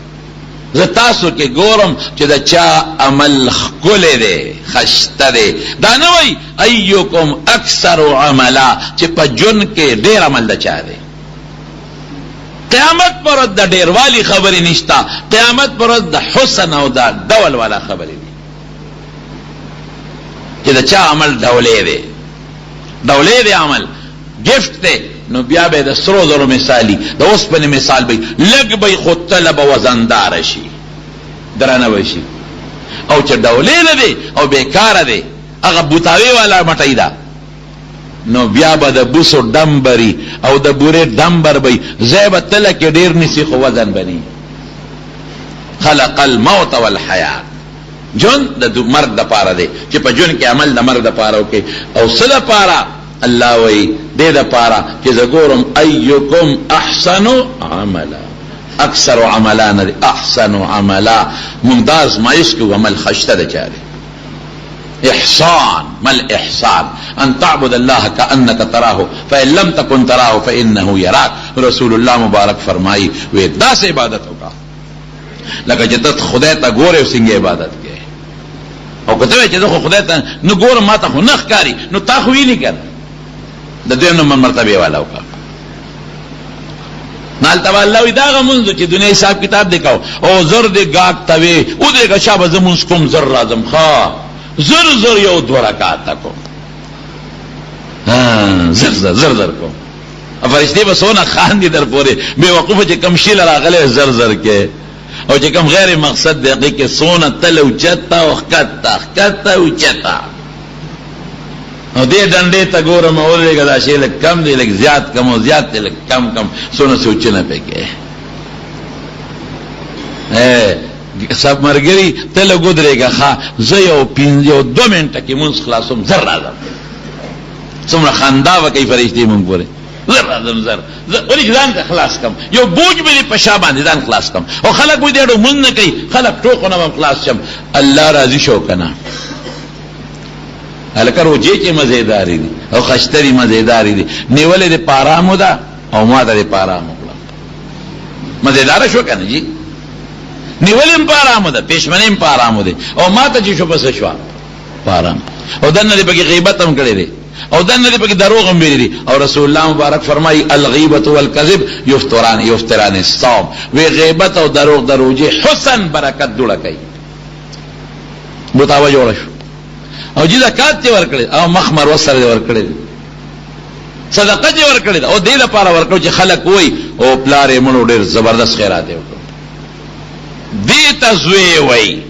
زتاسو کې ګورم چې دا چا عمل خل دی خشته دی دا نه وای ایکم اکثر عملا چې په جن کې ډیر عمل د چا دی قیامت پر ورځ د ډیروالی خبرې نشتا، قیامت پر ورځ د حسن او د ډول والا خبرې دي چې د چا عمل ډولې دی، ډولې دی عمل گفت دی، نو بیا به د سرو زرو مثالی د اوسپنې مثال به لږ به خو طلب وزندار شي، درانه به شي. او چې ډولې نه دی او بیکاره دی، هغه بوتاوی والا مټی ده، نو بیا به د بوسو ډمبري او د بورې ډمبر به ځای به تله کې ډېر نیسي خو وزن بني. خلق الموت والحیات، جون د مرګ د پاره دی چې په جون کې عمل د مرګ د پاره وکړي. او څه د پاره؟ الله وایي دې د پاره چې زه ګورم ایکم احسن عملا، اکثر عملا نه دی، احسن عملا ممتاز مایوس کې عمل خشته د چاره. احسان مل احسان ان تعبد الله كأنك تراه فإن لم تكن تراه فإنه يراك. رسول الله مبارک فرمائی وی داس عبادت ہوگا لکه چې ته خدای ته ګورې څنګه عبادت کوي، او کته چې ته خدای ته نو ګور ما ته خو نه ښکاری، نو تا خو ویلی کړ د دې نو مرتبه والا وکړه. نال تبا الله وی دا غمونځ چې دنیا حساب کتاب دیکاو او زر دې گاک توي او دې غشا به زمونږ کوم زر راځم ښا زر زر یو دو رکعات کو، زر زر زر زر کو. فرشتي به سونه خان دي در پورې بے وقوفه چې کم شیل راغله زر زر کې، او چې کم غیر مقصد دی کې سونه تل او چتا او خکتا خکتا او چتا. او دې ډنډې ته ګورم اورېګه دا شی لک کم دی لک زیات کم او زیات دی لک کم کم سونه سوچنه پکې. سب مرګري تل ګودريګه ښا زه یو 2 منټه کې مونږ خلاصوم زر راځم. څومره خندا وکي فرشتي مونږ پورې زر راځم زر ولې ځان ته خلاص کم، یو بوج به په شا باندې ځان خلاص کم. او خلک وې دېړو مونږ نه کوي، خلک ټوکونه هم خلاص شم. الله راضي شو کنه هلکه روجې چې مزیداری دي او خشتري مزیداری دي، نیولې د پارامو ده او ما ته د پارامو کړه مزیدار شو کنه جی. نیولیم پارامو ده، پېشمنیم پارامو ده، او ما ته چې شو پس شو پارام. او دنه دې پکې غیبت هم کړی دی، او دنه دې پکې دروغ هم ویلي دي. او رسول الله مبارک فرمایي الغیبة والکذب یفتران الصوم. وی غیبت او دروغ دروجه حسن برکت جوړه کوي. متاوه جوړه شو. او چې زکات یې ورکړي او مخمر وسره ورکړي، صدقه یې ورکړي، او دې لپاره ورکړي چې خلک وای او پلارې مونږ ډېر زبردست خیرات وکړو. دې تزوی وای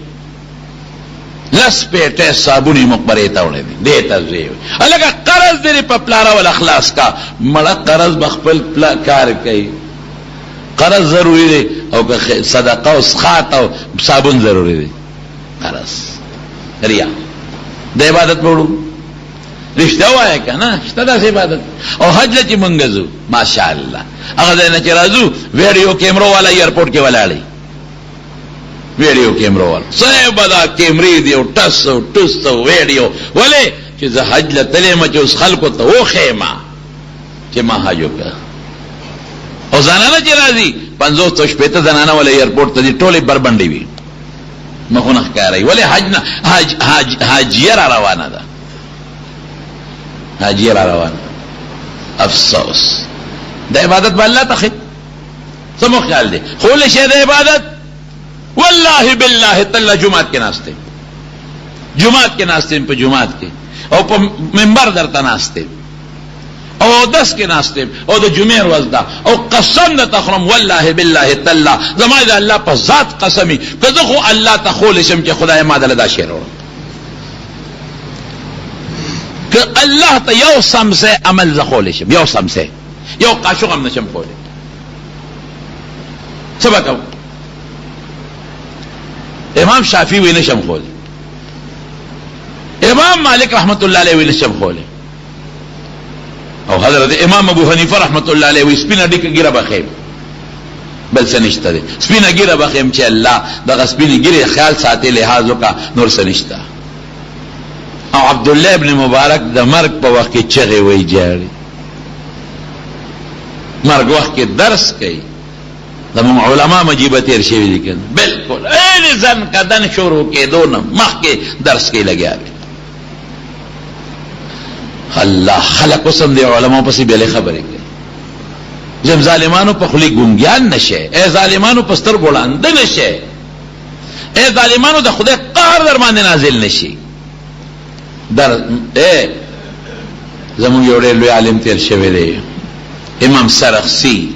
لس پیټه صابونی مقبره ته وړي، دې تزوی وای الګه قرض دې په پلارا ول اخلاص کا مړه قرض بخپل کار کوي. قرض ضروری دی او که صدقه او سخات او صابون ضروری دی. قرض ریا د عبادت وړو رښتیا وایي کنه شته د عبادت. او حج چې مونږ زو ماشاءالله هغه نه چې راځو ویډیو کیمرو والا ایرپورټ کې ولاړی، ویډیو کیمرو والا صاحب دا کیمرې دی او ټس او ټس او ویډیو ولې چې زه حج لته ما چې اوس خلکو ته وخېما چې ما حج وکړ. او زنانه چې راځي 500 زنانه ولا ایرپورټ ته دي ټولې بربنډې وي مخونه ښکاري. ولې حج نه حاجیه را روانه ده، حاجیه را روانه. افسوس د عبادت به الله ته سمو خیال دی خو له شی د عبادت والله بالله تعالی جمعات کې ناشته، جمعات کې ناشته په جمعات کې او په منبر درته ناشته او 10 کې ناشته او د جمعې ورځ ده او قسم د تخرم والله بالله تعالی زما د الله په ذات قسمی کزه خو الله ته خول شم چې خدای ما دل دا شعر ور که الله ته یو سمسه عمل زخول شم، یو سمسه یو قاشق هم نشم کوله. سبق امام شافعی وی نشم خوله، امام مالک رحمت الله علیه وی نشم خوله، او حضرت امام ابو حنیفه رحمت الله علیه وی سپینه ډیکه ګیره بخیم بل سنشته دي، سپینه ګیره بخیم چې الله دغه سپینه ګیره خیال ساتي لحاظ وکا نور سنشته. او عبد الله ابن مبارک د مرګ په وخت کې چغې وی جاړي، مرګ وخت کې درس کوي. زموږ علما مجیبه تیر شوي دي کنه بالکل این ځن کدن شروع کېدو نه مخکې درس کې لګیا دي. الله خلق قسم دی علما پسې بلې خبرې کوي. زم ظالمانو په خلی ګونګیان نشه، اے ظالمانو په ستر ګوړاند نشه، اے ظالمانو د خدای قهر در باندې نازل نشي. در اے زمون یو ډېر لوی عالم تیر شوی دی، امام سرخسی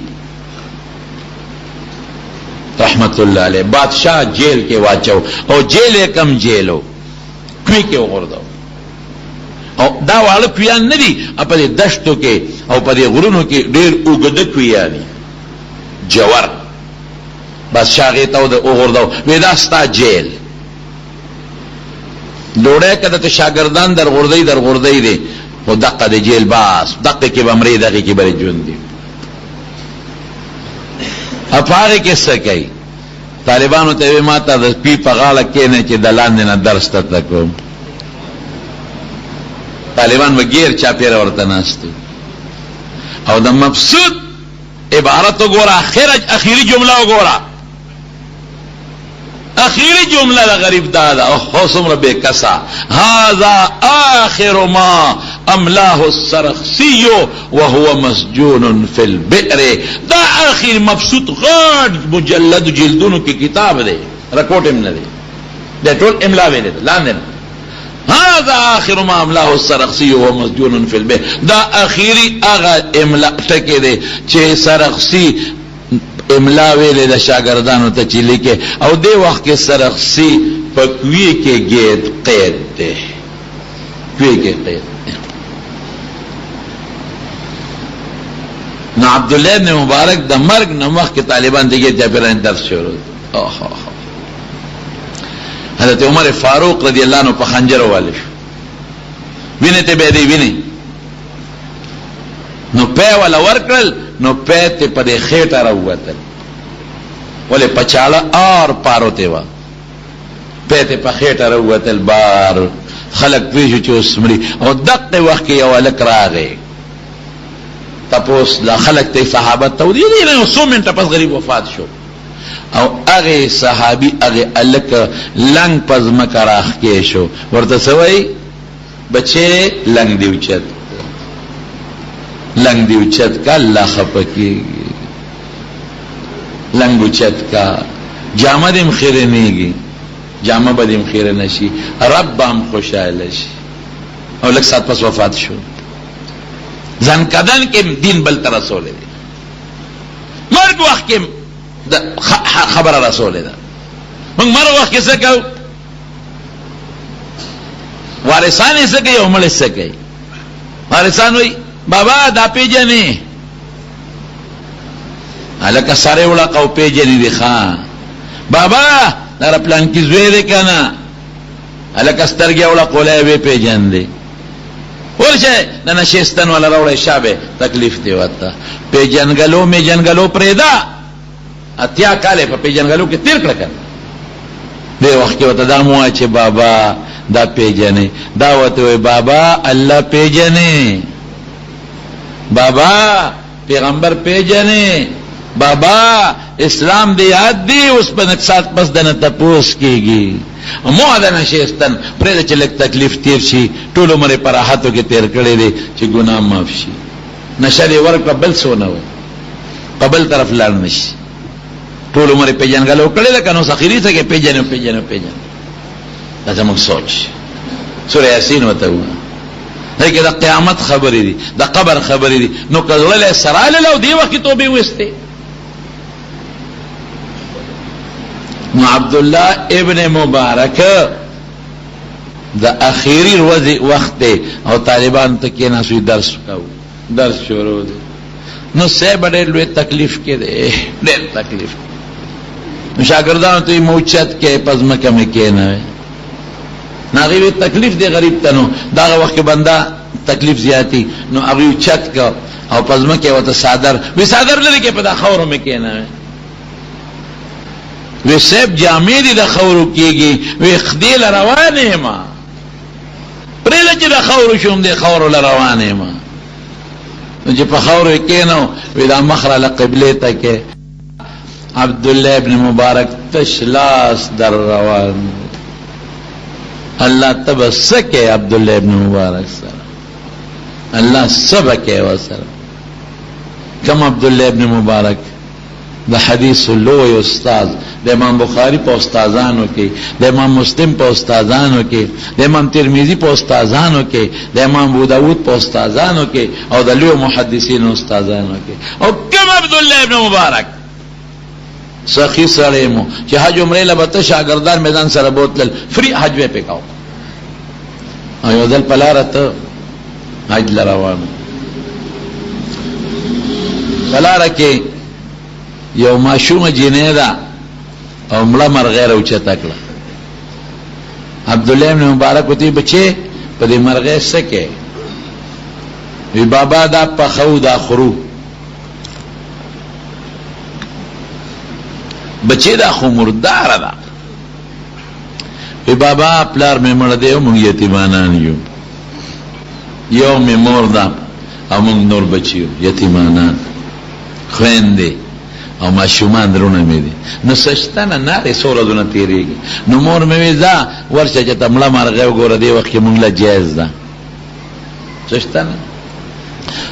رحمت الله علیه. بادشاہ جیل کې واچو او جیل کم جیلو کوي کې وګورځو، او دا واړه کویان نه دي، په دې دشتو کې او په دې غرونو کې ډېر اوږده کویانی جوور. بس شاغې ته وګورځو وې دا ستا جیل، ډوړې کده ته شاګردان در غردی دي، او دقه د جیل باس دقه کې بمرې دغه کې بری جون دي. افاره کې څه کوي؟ طالبانو ته ما ته د پی په غاړه کې نه چې د لاندې نه درس ته کوم. طالبان وغیر چا پیر ورته ناستو او د مبسوط عبارت وګوره، اخیری جمله وګوره، اخیری جمله د غریب دادا او خصم رب کسا هذا آخر ما املاه السرخسی وهو مسجون فی البئر. دا آخر مبسوط غاڑ مجلد جلدونو کی کتاب دے، رکوٹ املا دے، دے ټول املا ویلے لاندن. هذا آخر ما املاه السرخسی وهو مسجون فی البئر. دا اخیری اغا املا ٹکے دے چه سرخسی املا ویلے دا شاگردانو تا چی لکے، او دے وقت کے سرخسی پا کوئی کے گید قید دے، کوئی کے قید دے. نا عبداللہ ابن مبارک دا مرگ نمخ کے طالبان دیگے جا پر درس شروع. حضرت عمر فاروق رضی اللہ عنہ پا خنجر والے شو وینے تے بیدی وینے نو پے والا ورکل، نو پے تے پدے خیٹا روتل ولے پچالا اور پارو تے وا پے تے پا خیٹا روتل بار خلق پیشو چوس مری. او دق وقت یو الک راغے تپوس دا خلق تے صحابت تو دیدی رہے 100 منٹ پس غریب وفات شو، او اغه صحابی اغه الک لنگ پزمک راخ کې شو، ورته سوئی بچے لنگ دیوچت لنگ دیوچت کا اللہ خپکی لنگ اوچت کا جامه دیم خیره نیگی، جامه بدیم خیره نشی، رب هم خوشحال شي. او لک سات پس وفات شو. زن کدن کې دین بل تر رسول دی، مرګ وخت کې خبر رسول ده. من مرګ وخت کې څه کو وارثان یې څه کوي او مړ څه کوي؟ وارثان وای بابا دا پیجنې الکه ساره ولا کو پیجنې دی خان بابا در پلان کی زوی دی کنه الکه سترګې ولا کولای وی پیجن دی ورشه د نشستن ولا راوړې شابه تکلیف دی وته پیجنګلو می جنګلو پرېدا اتیا کاله په پیجنګلو کې تیر کړه دی وخت کې وته دا مو چې بابا دا پیجنې دا وته وی بابا الله پیجنې بابا پیغمبر پیجنې بابا اسلام دی یاد دی اوس په نقصات پس دنه تپوس کیږي مو دا نشستن پرې چې لک تکلیف تیر شي ټول عمر پر راحتو کې تیر کړي دي چې ګناه معاف شي نشری ورک قبل سونه وي قبل طرف لاړ نشي ټول عمر پیجنګلو کړي لکه نو سخیری ته کې پیجن دا زموږ سوچ سورہ یاسین وته هغه د قیامت خبرې دي د قبر خبرې دي نو کله سراله لو دی وخت توبه وسته نو عبد الله ابن مبارک د اخیری وخت او طالبان ته کې ناسوي درس شروع دي نو سه بڑے لوی تکلیف کې دي ډېر تکلیف شاګردانو ته موچت کې پزمکه مې کې نه ناغي تکلیف دی غریب تنو دا وخت بندا تکلیف زیاتی نو هغه چت کا او پزمکه وته صادر وی صادر لري کې په دا خورو مې کې نه وی سب جامې دي د خورو کېږي وی خدیل روانه ما پرې چې د خورو شوم دي خورو روانه ما چې په خورو کې نو وی دا مخرج قبله ته کې عبد الله ابن مبارک تشلاس در روان اللہ تبسکے عبداللہ ابن مبارک سر اللہ سبکے وسر کم عبداللہ ابن مبارک د حدیث لوی استاد د امام بخاری په استادانو کې، د امام مسلم په استادانو کې، د امام ترمذی په استادانو کې، د امام ابو داود په استادانو کې، او د لوی محدثین استادانو کې. او کم عبداللہ ابن مبارک سخی سره مو چې حج عمره لبته شاګردان میدان سره بوتل فری حج به پکاو، او یو ځل پلارته حج لروانو پلاره کې یو ماشومه جینې ده او مړه مرغه راوچته کړه. عبدالله ابن مبارک وتی بچې په دې مرغه سکه وی بابا دا پخو دا خرو، بچې دا خو مردار ده. وی بابا پلار مې مړ دی او موږ یتیمانان یو، یو مې مور ده او موږ نور بچیو یتیمانان خويندې او ماشومان درونه مې دي. نو سشتنه نارې سوره دونه تیریږي. نو مور مې وی ځه ورشه چې ته مړه مرغه وګوره، دې وخت کې موږ له جایز ده سشتنه.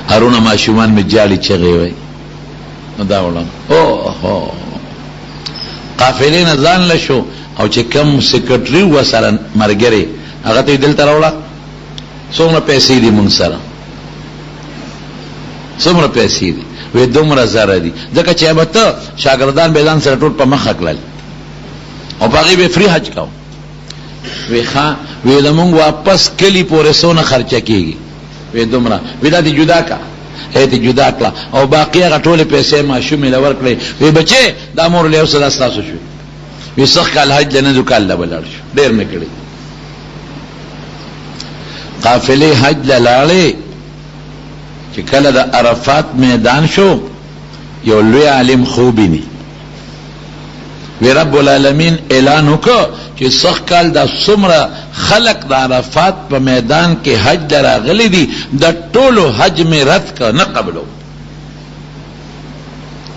هرونه ماشومان مې جاړي چغې وی. نو دا وړم اوهو قافلې نه ځان لشو، او چې کم سیکرټري و سره مرګري هغه ته دلته راوړه څومره پیسې دي مونږ سره، څومره پیسې دي؟ وی دومره زره دي. ځکه چې به ته شاګردان به ځان سره ټول په مخه کړل او په هغې به فری حج کوو. وی ښه وی زمونږ واپس کلي پورې څونه خرچه کېږي؟ وی دومره. وی دا دې جدا کا، دې جدا کړه او باقي هغه ټولې پیسې ماشومې له ورکړې. وی بچې دا مور له یو څه دا ستاسو شوې. وی سخ کال حج له نه دو کال له به لاړ شو، ډېر مې کړی. قافلې حج له لاړې چې کله د عرفات میدان شو، یو لوی عالم خوبینی وی رب العالمین اعلان وکړ چې سخ کال دا څومره خلق د عرفات په میدان کې حج دراغلی دي، د ټولو حج مې رد کړ، نه قبلو.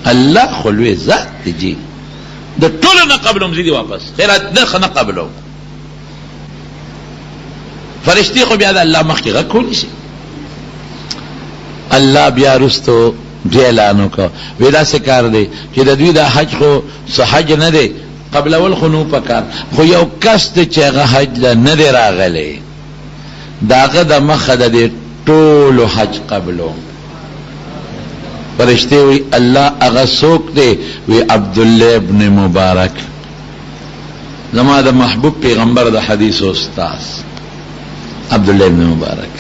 الله خو لوی ذات دی جی، د ټولو نه قبلو مزیدي واپس خیرات نه قبلو. فرشتي خو بیا د الله مخکې غږ کولی شي. الله بیا رستو بیا اعلان وکړ وی داسې کار دی چې د دوی د حج خو څه حج نه دی قبلول خو نو پکار، خو یو کس دی چې هغه حج له نه دی راغلی، د هغه د مخه د دې ټولو حج قبلو. فرشتې وی الله هغه څوک دی؟ وی عبدالله ابن مبارک، زما د محبوب پیغمبر د حدیث استاد عبدالله ابن مبارک.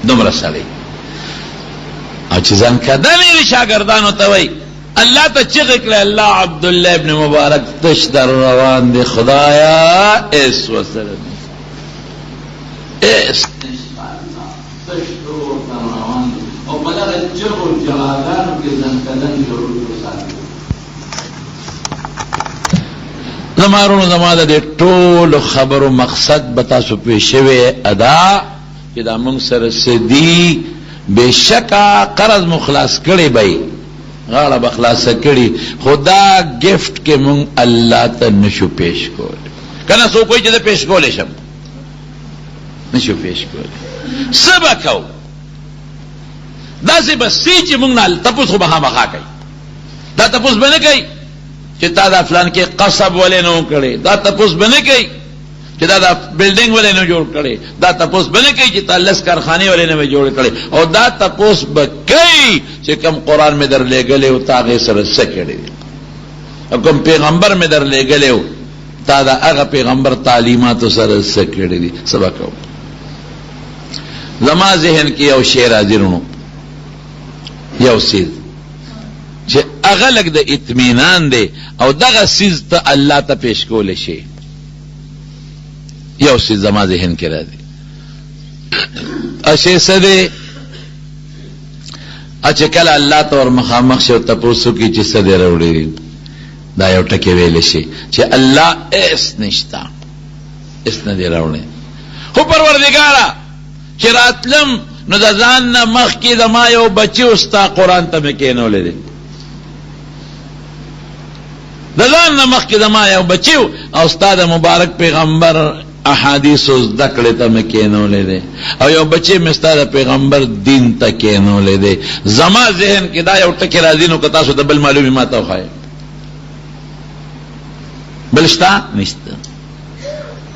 دومره سړی او چې ځان کدنې شاګردانو ته وی الله ته چغې کړه الله عبدالله ابن مبارک تش در روان دی، خدایا ایس وسره ایس تش در روان دی او بلغه چغو جهادانو کې ځان کدنې ضرورت وساتي. زمارونو زما د دې ټولو خبرو مقصد به تاسو پې شوی ادا چې دا موږ سره سدي بشکا قرض مخلاص کړي بای غاړه بخلاصه کړي، خدا گفت کې مونږ الله ته نشو پیش کول. کنه سو کوئی چې پیش کولې شم نشو پیش کول. سبا کو دا سه بس چې مونږ نه تاسو خو به مخا کوي، دا تاسو باندې کوي چې تا دا فلان کې قصب ولې نو کړي، دا تاسو باندې کوي چې دا بلډینګ ولې نه جوړ کړي، دا تاسو باندې کوي چې تلس کارخانه ولې نه جوړ کړي، او دا تاسو به کوي چې کوم قران مې در لګلې او تاغه سره سکړي، او کوم پیغمبر مې در لګلې او تا دا هغه پیغمبر تعلیمات سره سکړي دي. سبق او زما ذهن کې یو شعر حاضرونو، یو سیز چې هغه لګ د اطمینان دی او دغه سیز ته الله ته پیش کول شي. یو سیز زما ذهن کې راځي اشه سده اچھا کله الله ته ور مخامخ شو تاسو کې چې سده راوړي دا یو ټکی ویل شي چې الله اس نشتا، اس نه دی راوړي. خو پروردګارا چې راتلم نو د ځان نه مخ کې د ما یو بچي استا قران ته مې کېنولې دي، د ځان نه مخ کې د ما یو بچي او استاد مبارک پیغمبر احادیث زده کړې ته مې کېنولې دی او یو بچی مې ستا د پیغمبر دین ته کېنولې دی. زما ذهن کې دا یو ټکی راځي نو که تاسو ته بل معلومي ما ته وښایئ. بل شته؟ نشته.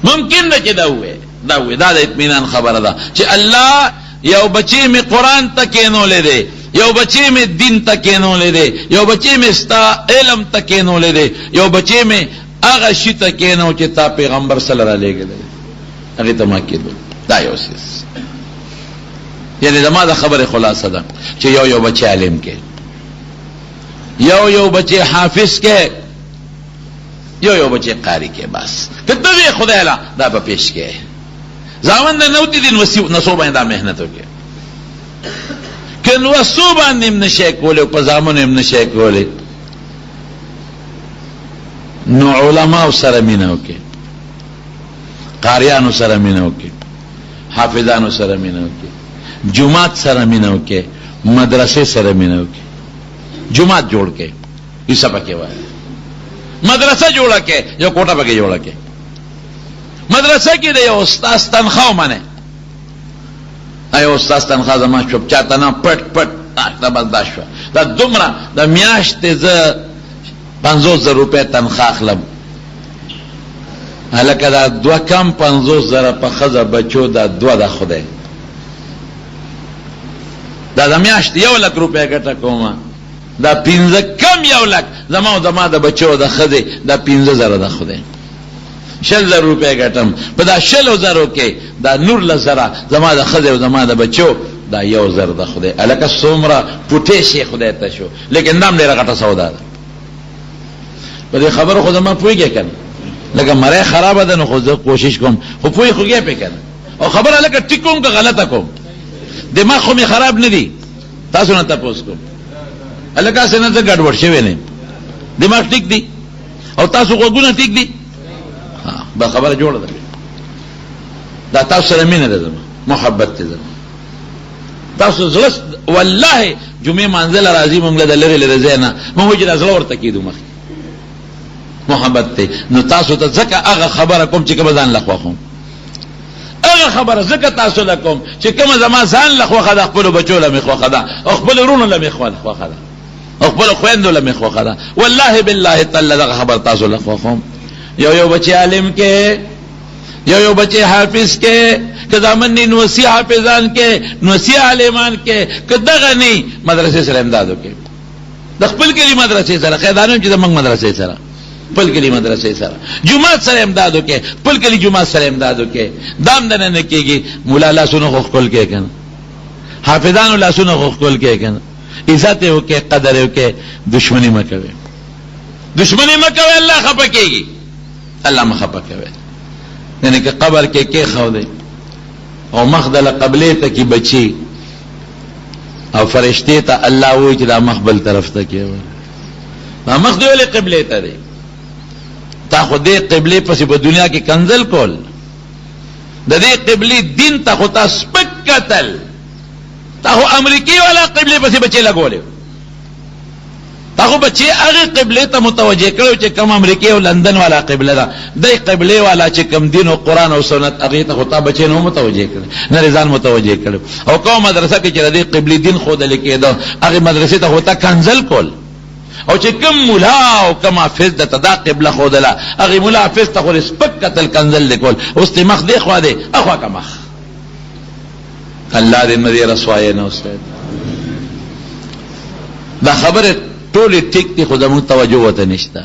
ممکن ده چې دا ووایي دا د اطمینان خبره ده چې الله یو بچی مې قرآن ته کېنولې دی، یو بچی مې دین ته کېنولې دی، یو بچی مې ستا علم ته کېنولې دی، یو بچی مې هغه شي ته کېنو چې تا پیغمبر صلی الله علیه وسلم هغې ته ما کېدو. دا یو څیز یعنی زما د خبرې خلاصه ده چې یو بچی عالم کې، یو بچی حافظ کې، یو بچی قاری کې. بس که ته وی خدای لا دا به پیش کې زاوند نو دي نسو باندې دا مهنت وکړي که نو سو باندې نشي کولای په زامن هم نشي کولای نو علماء سره مینه وکړي، قاریانو سره مینه وکړي، حافظانو سره مینه وکړي، جماعت سره مینه وکړي، مدرسې سره مینه وکړي. جماعت جوړ کې ایسا پکې وایي، مدرسه جوړه کې یو کوټه پکې جوړه کې. مدرسه کې د یو استاد تنخواه منه ایو استاد تنخواه زما چوپ چاته نه پټ دا برداشت شو. دا دومره د میاشتې زه 50,000 روپۍ تنخواه اخلم. هلکه دا 2 کم 50,000 په ښځه بچو دا 2 د خدای دا د میاشتې 1,00,000 روپۍ ګټه کومه، دا 15 کم 1,00,000 زما د بچو د ښځې دا 15,000 د خدای 60,000 روپۍ ګټم. په دا 60,000 کې دا 19,000 زما د ښځې او زما د بچو دا 1,000 د خدای. هلکه څومره پوټې شي خدای ته شو، لیکن دا هم ډېره غټه سودا ده. په دې خبرو خو زما پوهېږې که نه لکه مری خرابه ده نو خو زه کوشش کوم خو پوهې خوږې پې که نه او خبره لکه ټیک کوم که غلطه کوم دماغ خو مې خراب نه دي. تاسو نه تپوس کوم هلکه هسې نه زه ګډوډ شوی نه یم، دماغ ټیک دی او تاسو غوږونه ټیک دي. با خبره جوړه ده دا تاسو سره مینه ده زما محبت ته زما تاسو زړه والله جمعې منزل راځي موږ له لري لري زینا موږ چې زړه ورته کیدو مخ محبت ته نو تاسو ته ځکه هغه خبره کوم چې کوم ځان لخوا خو هغه خبره ځکه تاسو لکم چې کوم زما ځان لخوا خدا خپل بچو له مخ خدا او خپل رونو له مخ خدا او خپل خويندو له مخ خدا والله بالله تعالی هغه خبر تاسو لخوا خو یو بچی عالم کې یو بچی حافظ کې که زامن نوسی حافظان کې نوسی عالمان کې که دغه نه مدرسې سره امدادو کې د خپل کلی مدرسې سره خیدانو چې د موږ مدرسې سره خپل کلی مدرسې سره جمعات سره امدادو کې خپل کلی جمعات سره امدادو کې دام دنه نه کېږي مولا لاسونو خپل کې کنه حافظانو لاسونو خپل کې کنه عزت یو کې قدر یو کې دشمنی مکوي الله خپه کېږي الله مخفه کوي. یعنی که قبر کې خو دی او مخدل قبله ته کې بچي او فرشته ته الله وایي چې دا مخبل طرف ته کې دا مخ دی ولې قبله ته دی تا خو دې قبله پسې په دنیا کې کنزل کول د دې قبله دین ته خو تاسو پکتل تا خو امریکای والا قبله پسې بچي لګولې تا خو بچی هغه قبله ته متوجه کړو چې کوم امریکای او لندن والا قبله ده د قبله والا چې کوم دین او قران او سنت هغه ته خو تا بچی نو متوجه کړ نه ځان متوجه کړو او کوم مدرسه کې چې د قبله دین خو د لیکېدو هغه مدرسې ته خو تا کنزل کول او چې کوم مولا او کوم حافظ د تدا قبله خو دلا هغه مولا حافظ ته خو سپک قتل کنزل لیکول اوس ته مخ دی خو دی اخوا کا مخ الله دې مری رسوای نه اوسه دا خبره ټول ټیک دي خو زموږ توجه وته نشته